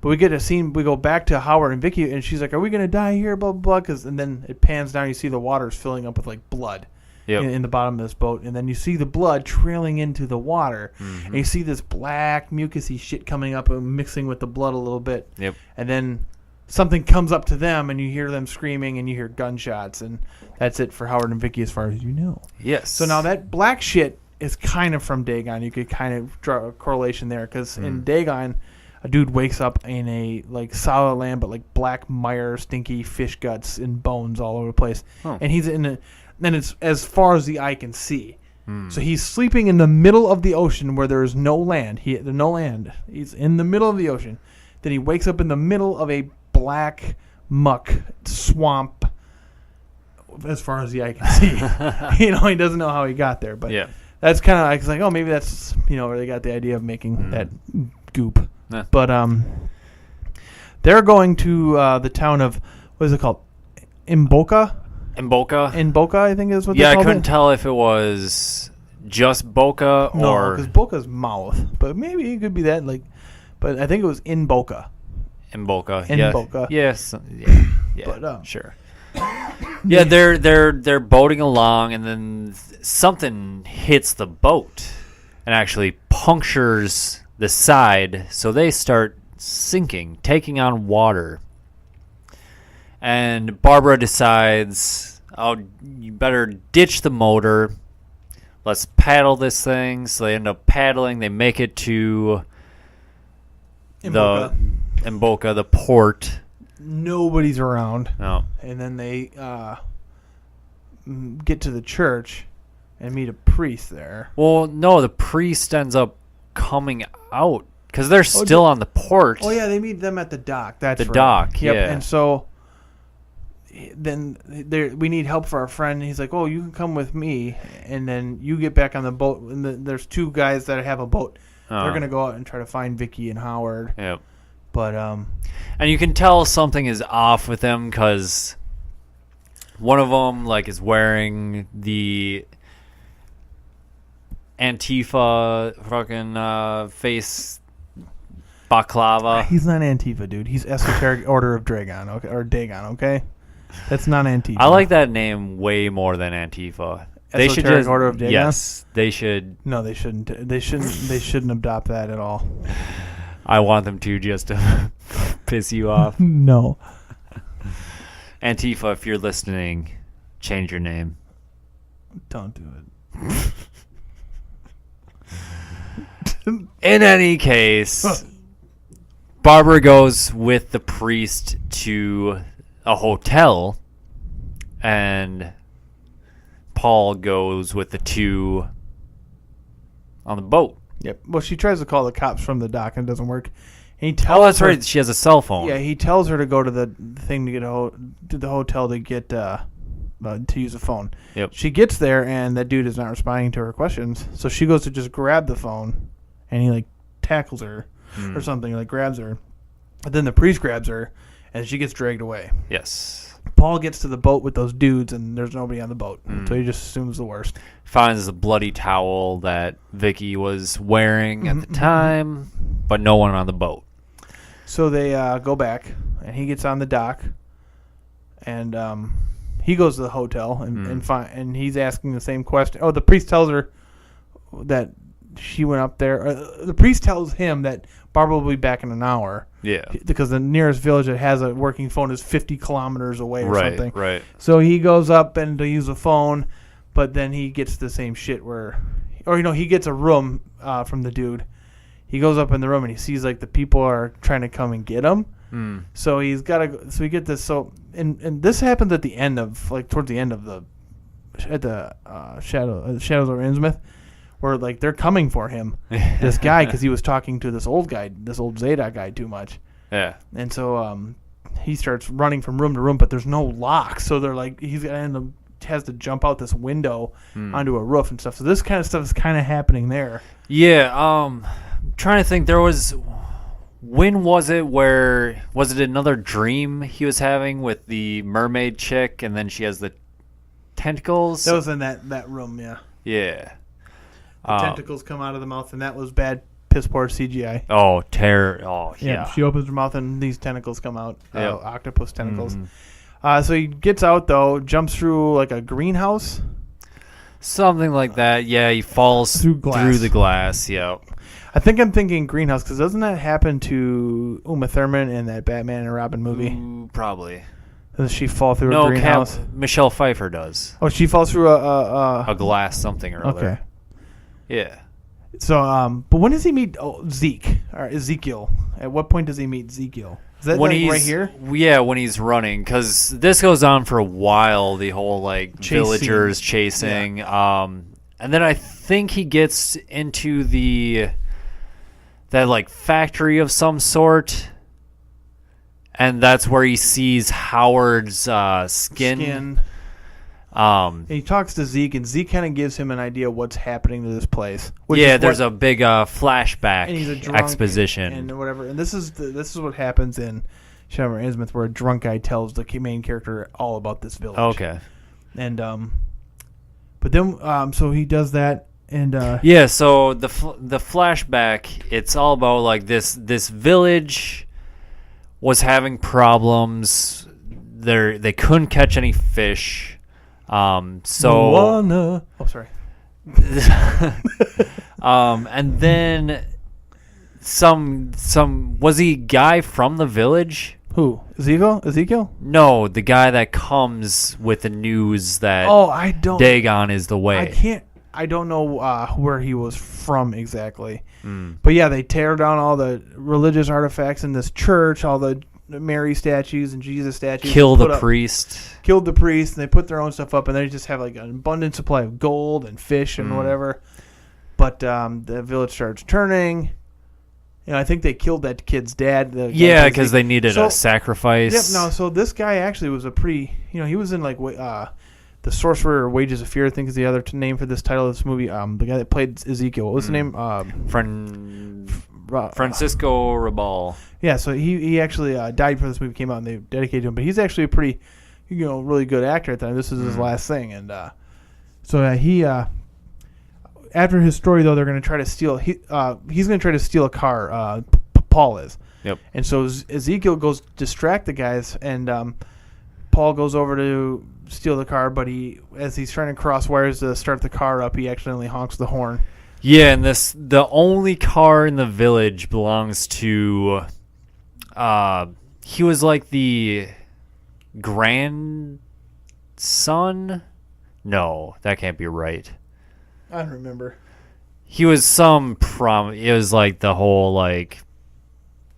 but we get a scene. We go back to Howard and Vicky, and she's like, "Are we going to die here?" Blah, blah, blah. And then it pans down. You see the water's filling up with, like, blood. Yep. In the bottom of this boat, and then you see the blood trailing into the water, and you see this black mucusy shit coming up and mixing with the blood a little bit. Yep. And then something comes up to them, and you hear them screaming, and you hear gunshots, and that's it for Howard and Vicky as far as you know. Yes. So now that black shit is kind of from Dagon. You could kind of draw a correlation there, because in Dagon, a dude wakes up in a like solid land, but like black mire, stinky fish guts and bones all over the place, and he's in a. Then it's as far as the eye can see. So he's sleeping in the middle of the ocean where there is no land. No land. He's in the middle of the ocean. Then he wakes up in the middle of a black muck swamp as far as the eye can see. He doesn't know how he got there. But that's kind of like, oh, maybe that's, where they got the idea of making that goop. Yeah. But they're going to the town of, what is it called? Imboka? Boca, I think is what they called it. Yeah, I couldn't tell if it was just Boca or... No, because Boca's mouth. But maybe it could be that. But I think it was in Boca. In Boca. Yes. Yeah. But, sure. Yeah, they're boating along, and then something hits the boat and actually punctures the side, so they start sinking, taking on water. And Barbara decides, you better ditch the motor. Let's paddle this thing. So they end up paddling. They make it to Imboka, the port. Nobody's around. No. And then they get to the church and meet a priest there. Well, no, the priest ends up coming out because they're still on the port. Oh, yeah, they meet them at the dock. That's the dock, Yep. Yeah. And so... then we need help for our friend. He's like, oh, you can come with me, and then you get back on the boat. And there's two guys that have a boat. They're going to go out and try to find Vicky and Howard. Yep. But and you can tell something is off with them because one of them is wearing the Antifa fucking face baklava. He's not Antifa, dude. He's Esoteric Order of Dagon, okay, or Dagon, okay? That's not Antifa. I like that name way more than Antifa. They should just Order of Dagon? Yes, they should. No, they shouldn't. They shouldn't adopt that at all. I want them to just to piss you off. No. Antifa, if you're listening, change your name. Don't do it. In any case, Barbara goes with the priest to a hotel, and Paul goes with the two on the boat. Yep. Well, she tries to call the cops from the dock, and it doesn't work. And he tells That's her, right. She has a cell phone. Yeah, he tells her to go to the thing to get to the hotel to get to use a phone. Yep. She gets there, and that dude is not responding to her questions. So she goes to just grab the phone, and he tackles her or something, grabs her. But then the priest grabs her, and she gets dragged away. Yes. Paul gets to the boat with those dudes, and there's nobody on the boat. So he just assumes the worst. Finds the bloody towel that Vicky was wearing at the time, but no one on the boat. So they go back, and he gets on the dock, and he goes to the hotel, and he's asking the same question. Oh, the priest tells her that she went up there. The priest tells him that Barbara will be back in an hour. Yeah. Because the nearest village that has a working phone is 50 kilometers away or something. Right. So he goes up and to use a phone, but then he gets the same shit he gets a room from the dude. He goes up in the room and he sees the people are trying to come and get him. So he's got to. So we get this. So and this happens at the end of towards the end of the Shadows over Innsmouth, where they're coming for him, this guy, because he was talking to this old Zadok guy too much. Yeah. And so he starts running from room to room, but there's no lock. So they're has to jump out this window onto a roof and stuff. So this kind of stuff is kind of happening there. Yeah. Trying to think. When was it? Was it another dream he was having with the mermaid chick, and then she has the tentacles? That was in that room. Yeah. Yeah. The tentacles come out of the mouth, and that was bad, piss poor CGI. Oh, terror! Oh, yeah. She opens her mouth, and these tentacles come out. Yep. Octopus tentacles. So he gets out though, jumps through a greenhouse, something like that. Yeah, he falls through the glass. Yep. I think I'm thinking greenhouse because doesn't that happen to Uma Thurman in that Batman and Robin movie? Ooh, probably. Does she fall through a greenhouse? Michelle Pfeiffer does. Oh, she falls through a glass something or other. Okay. Yeah. So, but when does he meet Zeke or Ezekiel? At what point does he meet Ezekiel? Is that right here? Yeah, when he's running, because this goes on for a while. The whole villagers chasing, and then I think he gets into that factory of some sort, and that's where he sees Howard's skin. And he talks to Zeke, and Zeke kind of gives him an idea of what's happening to this place. There's a big flashback and he's a drunk exposition and whatever. And this is what happens in Shadow over Innsmouth, where a drunk guy tells the main character all about this village. Okay. And but then so he does that, and so the flashback, it's all about this village was having problems. They couldn't catch any fish. Moana. Oh, sorry. And then was he a guy from the village? Who? Ezekiel? No, the guy that comes with the news that Dagon is the way. I don't know where he was from exactly. But yeah, they tear down all the religious artifacts in this church, all the Mary statues and Jesus statues. Killed the priest, and they put their own stuff up, and they just have an abundant supply of gold and fish and whatever. But the village starts turning. I think they killed that kid's dad. Because they needed a sacrifice. Yep. No, so this guy actually was a pretty. he was in The Sorcerer, Wages of Fear, I think is the other name for this title of this movie. The guy that played Ezekiel. What was the name? Francisco Rabal. Yeah, so he actually died before this movie came out, and they dedicated to him. But he's actually a pretty, really good actor at the time. This is his last thing, and he after his story though, they're going to try to steal. He's going to try to steal a car. Paul is. Yep. And so Ezekiel goes distract the guys, and Paul goes over to steal the car, but as he's trying to cross wires to start the car up, he accidentally honks the horn. Yeah, and the only car in the village belongs to he was the grandson. No, that can't be right. I don't remember. He was it was like the whole, like,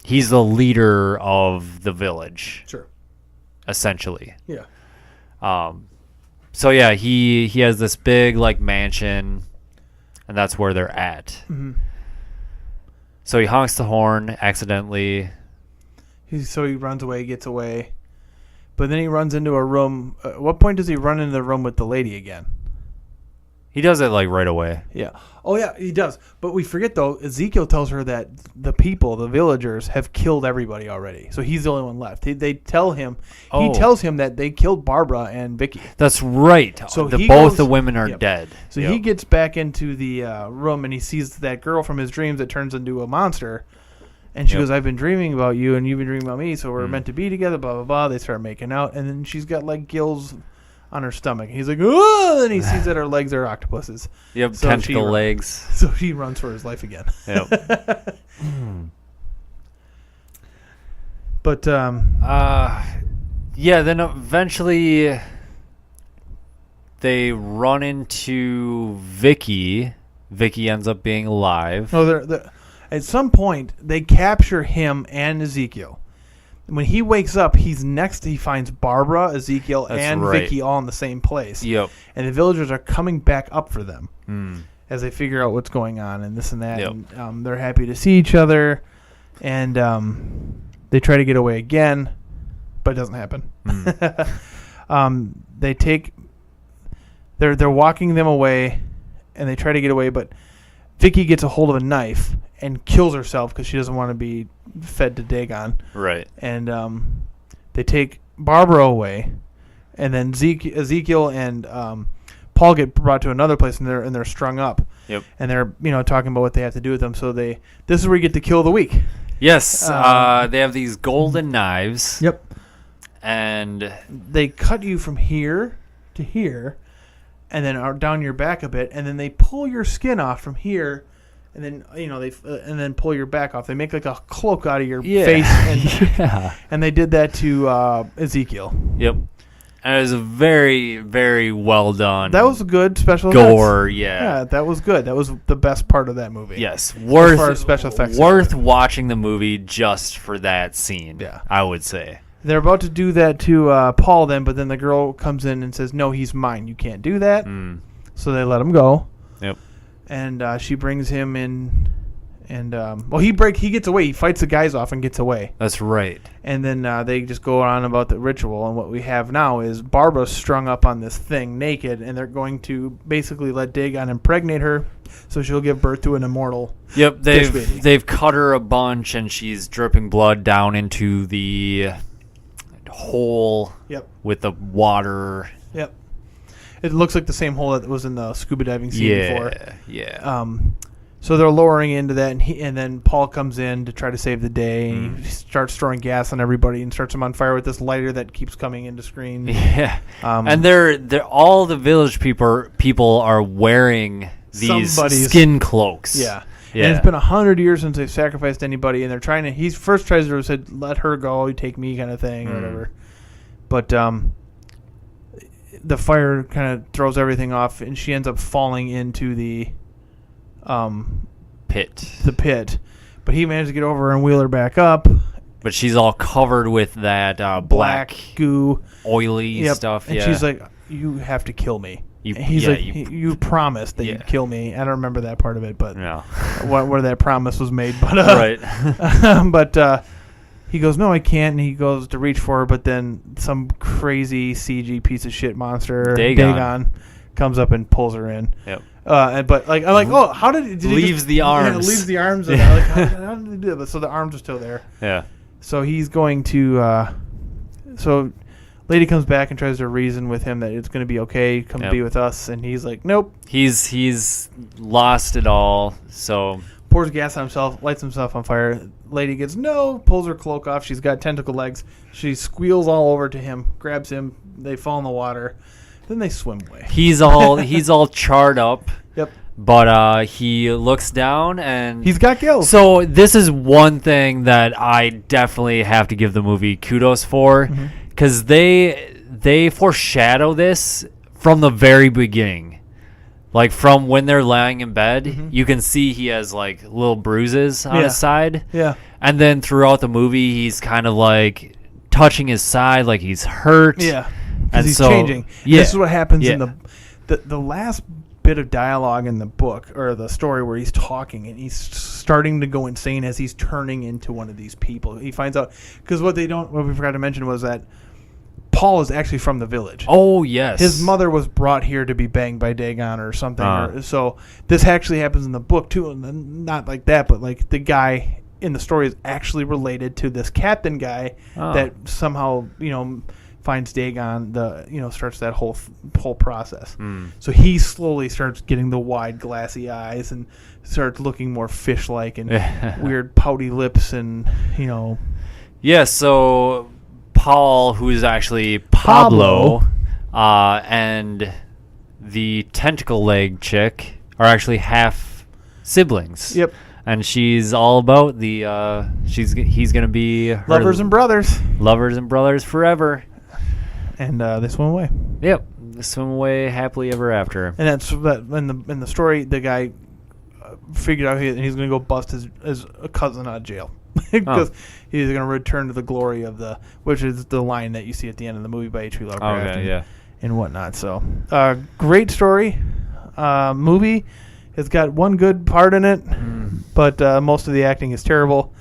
he's the leader of the village. Sure. Essentially. Yeah. So yeah, he has this big, like, mansion, and that's where they're at. Mm-hmm. So he honks the horn accidentally. So he runs away, gets away. But then he runs into a room. At what point does he run into the room with the lady again? He does it, like, right away. Yeah. Oh, yeah, he does. But we forget, though, Ezekiel tells her that the people, the villagers, have killed everybody already. So he's the only one left. They tell him. Oh. He tells him that they killed Barbara and Vicky. That's right. So both the women are dead. So he gets back into the room, and he sees that girl from his dreams that turns into a monster. And she goes, I've been dreaming about you, and you've been dreaming about me, so we're meant to be together, blah, blah, blah. They start making out, and then she's got, like, gills on her stomach. He's like, oh! And he sees that her legs are octopuses. Yep, so tentacle legs. So he runs for his life again. Yep. But, yeah, then eventually they run into Vicky. Vicky ends up being alive. they're at some point, they capture him and Ezekiel. When he wakes up, he finds Barbara, Ezekiel, and Vicky all in the same place. Yep. And the villagers are coming back up for them as they figure out what's going on and this and that. Yep. And they're happy to see each other. And they try to get away again, but it doesn't happen. They're walking them away, and they try to get away, but Vicky gets a hold of a knife and kills herself because she doesn't want to be fed to Dagon. Right. And they take Barbara away, and then Ezekiel and Paul get brought to another place, and they're strung up. Yep. And they're talking about what they have to do with them. So this is where you get the kill of the week. Yes. They have these golden knives. Yep. And they cut you from here to here, and then down your back a bit, and then they pull your skin off from here. And then and then pull your back off. They make like a cloak out of your face, and they did that to Ezekiel. Yep, and it was a very, very well done. That was a good special gore. effects. Yeah, that was good. That was the best part of that movie. Yes, as far as special effects. Worth watching the movie just for that scene. Yeah, I would say they're about to do that to Paul but then the girl comes in and says, "No, he's mine. You can't do that." So they let him go. Yep. And she brings him in, and he gets away. He fights the guys off and gets away. That's right. And then they just go on about the ritual. And what we have now is Barbara strung up on this thing naked, and they're going to basically let Dagon impregnate her, so she'll give birth to an immortal. Yep, fish baby. They've cut her a bunch, and she's dripping blood down into the hole. Yep. With the water. Yep. It looks like the same hole that was in the scuba diving scene before. Yeah. So they're lowering into that, and then Paul comes in to try to save the day. And he starts throwing gas on everybody and starts them on fire with this lighter that keeps coming into screen. Yeah. And they're all the village people are wearing these skin cloaks. Yeah. And it's been 100 years since they've sacrificed anybody, and they're trying to. He first tries to say, "Let her go, you take me," kind of thing, or whatever. But the fire kind of throws everything off, and she ends up falling into the pit. But he managed to get over and wheel her back up. But she's all covered with that black goo, oily stuff. And she's like, "You have to kill me." You promised that you'd kill me. I don't remember that part of it, but where that promise was made. But right. But he goes, "No, I can't." And he goes to reach for her, but then some crazy CG piece of shit monster, Dagon, comes up and pulls her in. Yep. But I'm like, oh, how did he leaves the arms? Yeah, leaves the arms. And like, how did he do that? So the arms are still there. Yeah. So he's going to. So lady comes back and tries to reason with him that it's going to be okay. Come be with us, and he's like, nope. He's lost it all. So. Pours gas on himself, lights himself on fire. Lady gets pulls her cloak off. She's got tentacle legs. She squeals all over to him, grabs him. They fall in the water. Then they swim away. He's all charred up. Yep. But he looks down and he's got gills. So this is one thing that I definitely have to give the movie kudos for, because they foreshadow this from the very beginning. Like, from when they're lying in bed, you can see he has, like, little bruises on his side. Yeah. And then throughout the movie, he's kind of, like, touching his side like he's hurt. Yeah. And Because he's so, changing. Yeah. This is what happens in Yeah. the last bit of dialogue in the book, or the story, where he's talking and he's starting to go insane as he's turning into one of these people. He finds out, because what we forgot to mention was that Paul is actually from the village. Oh, yes. His mother was brought here to be banged by Dagon or something. So this actually happens in the book too, and not like that, but like the guy in the story is actually related to this captain guy that somehow, finds Dagon, starts that whole process. So he slowly starts getting the wide glassy eyes and starts looking more fish-like and weird pouty lips and, Yeah, so Paul, who is actually Pablo, and the tentacle leg chick are actually half siblings. Yep. And she's all about he's gonna be her lovers and brothers forever. And they swim away. Yep, they swim away happily ever after. And that's in the story, the guy figured out he's going to go bust his cousin out of jail because he's going to return to the glory of which is the line that you see at the end of the movie by H.P. Lovecraft and whatnot. So, great story. Movie. It's got one good part in it, but most of the acting is terrible.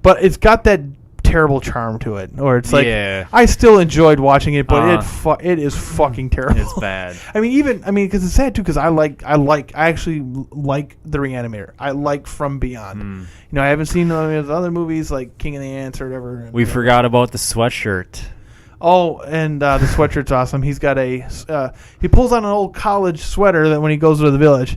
But it's got that terrible charm to it, or it's like I still enjoyed watching it, but it is fucking terrible. It's bad. I mean, because it's sad too, because I actually like The Reanimator. I like From Beyond. I haven't seen any of the other movies like King of the Ants or whatever. We forgot about the sweatshirt. Oh, and the sweatshirt's awesome. He's got he pulls on an old college sweater that when he goes to the village,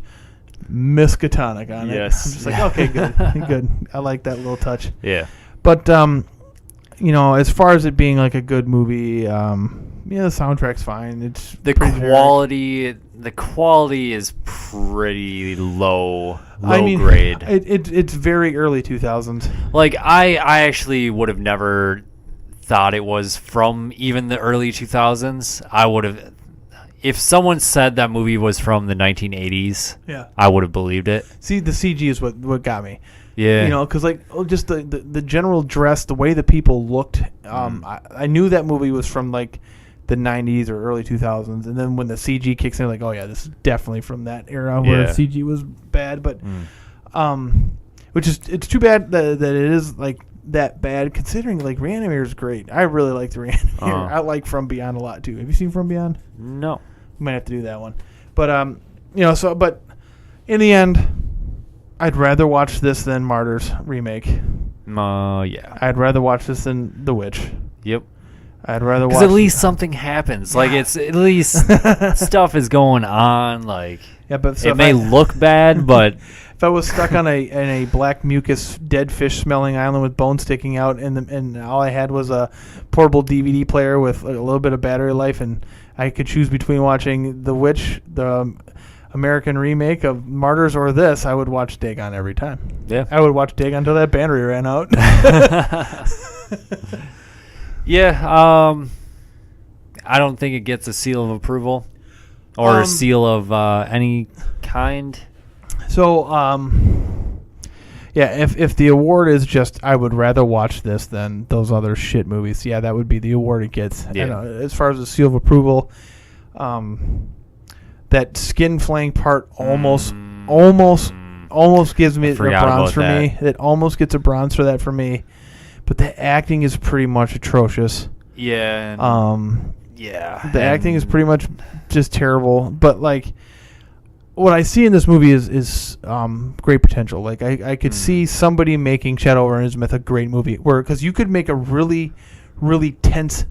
Miskatonic on it. Yes. I'm just like, okay, good. I like that little touch. Yeah. But as far as it being like a good movie, the soundtrack's fine. It's the quality. The quality is pretty low grade. It's very early 2000s. Like I actually would have never thought it was from even the early 2000s. I would have, if someone said that movie was from the 1980s. Yeah, I would have believed it. See, the CG is what got me. Yeah. Because just the general dress, the way the people looked. I knew that movie was from like the 90s or early 2000s, and then when the CG kicks in, like, oh yeah, this is definitely from that era where CG was bad. But it's too bad that it is like that bad, considering like Reanimator is great. I really like the Reanimator. I like From Beyond a lot too. Have you seen From Beyond? No. We might have to do that one. But but in the end, I'd rather watch this than Martyrs remake. Yeah. I'd rather watch this than The Witch. Yep. I'd rather watch. Because at least something happens. Like, it's at least stuff is going on. Like, but so it may look bad, but if I was stuck on a black mucus dead fish smelling island with bones sticking out, and all I had was a portable DVD player with a little bit of battery life, and I could choose between watching The Witch, the American remake of Martyrs, or this, I would watch Dagon every time. Yeah. I would watch Dagon until that battery ran out. Yeah, I don't think it gets a seal of approval or a seal of any kind. So, if the award is just I would rather watch this than those other shit movies, that would be the award it gets. Yeah. And, as far as the seal of approval, that skin flaying part almost gives me a bronze for me. It almost gets a bronze for that for me. But the acting is pretty much atrocious. Yeah. The acting is pretty much just terrible. But like, what I see in this movie is great potential. Like I could see somebody making Shadow over Innsmouth a great movie, because you could make a really, really tense,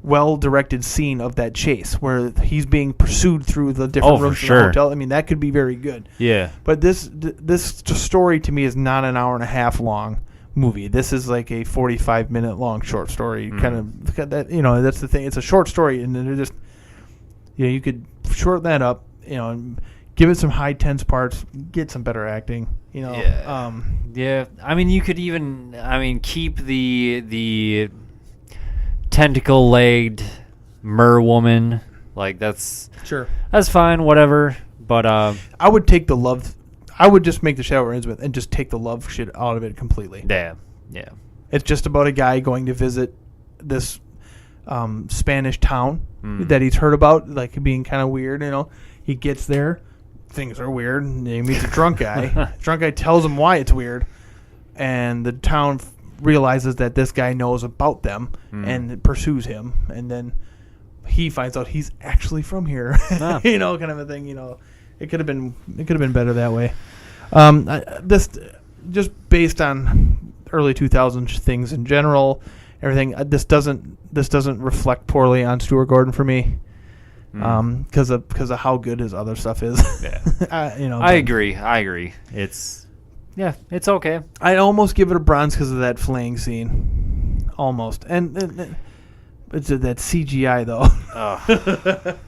well-directed scene of that chase where he's being pursued through the different rooms of the hotel. I mean, that could be very good. Yeah. But this story to me is not an hour and a half long movie. This is like a 45-minute long short story. Kind of that. That's the thing. It's a short story, and then they're just you could shorten that up. And give it some high tense parts. Get some better acting. Yeah. I mean, you could even keep the tentacle-legged mer-woman. Like, that's fine, whatever. But I would take the love. I would just make the Shadow ends with and just take the love shit out of it completely. yeah. It's just about a guy going to visit this Spanish town that he's heard about, like being kind of weird. You know, he gets there, things are weird. And he meets a drunk guy. Drunk guy tells him why it's weird, and the town realizes that this guy knows about them and pursues him, and then he finds out he's actually from here. You know, kind of a thing. You know, it could have been better that way. This just based on early 2000s things in general, everything. This doesn't reflect poorly on Stuart Gordon for me, because of how good his other stuff is. Yeah, you know, I agree. It's okay. I'd almost give it a bronze because of that flaying scene, almost, and it's that CGI though. At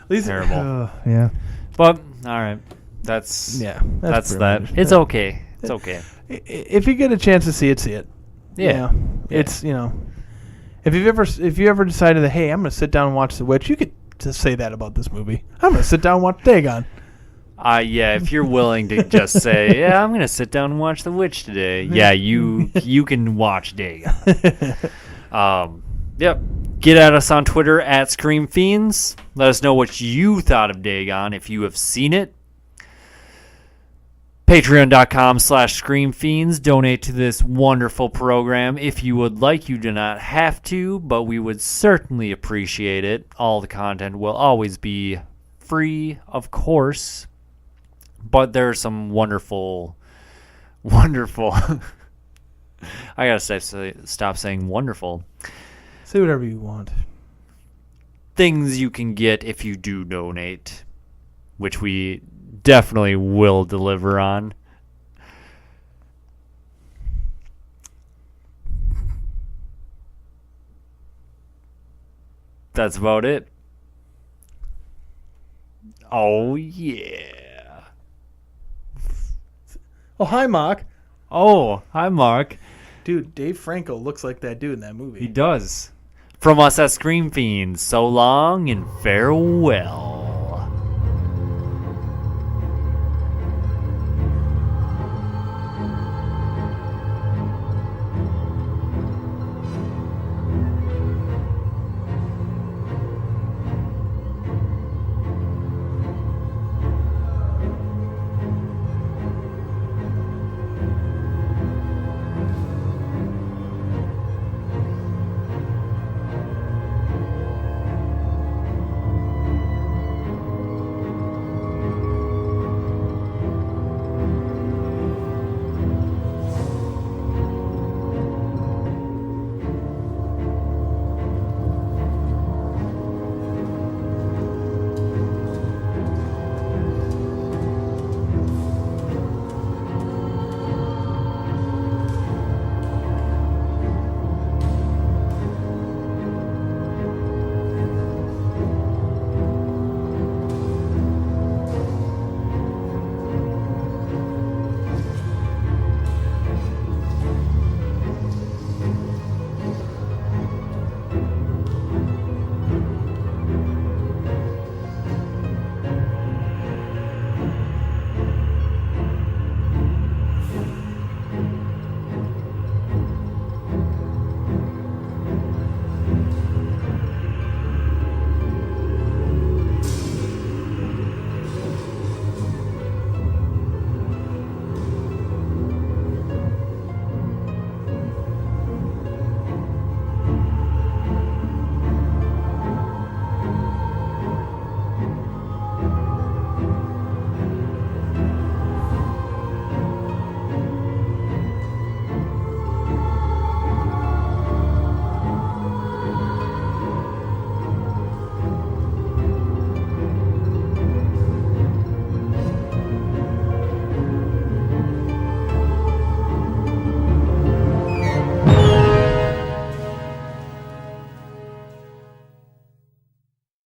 least terrible. Yeah, but all right, that's that. It's okay. It's okay. If you get a chance to see it, see it. Yeah. It's, you know, if you ever decided that, hey, I'm going to sit down and watch The Witch, you could just say that about this movie. I'm going to sit down and watch Dagon. Yeah, if you're willing to just say, yeah, I'm going to sit down and watch The Witch today. Yeah, you can watch Dagon. Yep. Get at us on Twitter at Scream Fiends. Let us know what you thought of Dagon if you have seen it. Patreon.com/ScreamFiends. Donate to this wonderful program if you would like. You do not have to, but we would certainly appreciate it. All the content will always be free, of course, but there's some wonderful I gotta stop saying wonderful. Say whatever you want. Things you can get if you do donate, which we definitely will deliver on. That's about it. Oh, yeah. Oh, hi, Mark. Oh, hi, Mark. Dude, Dave Franco looks like that dude in that movie. He does. From us at Scream Fiends, so long and farewell.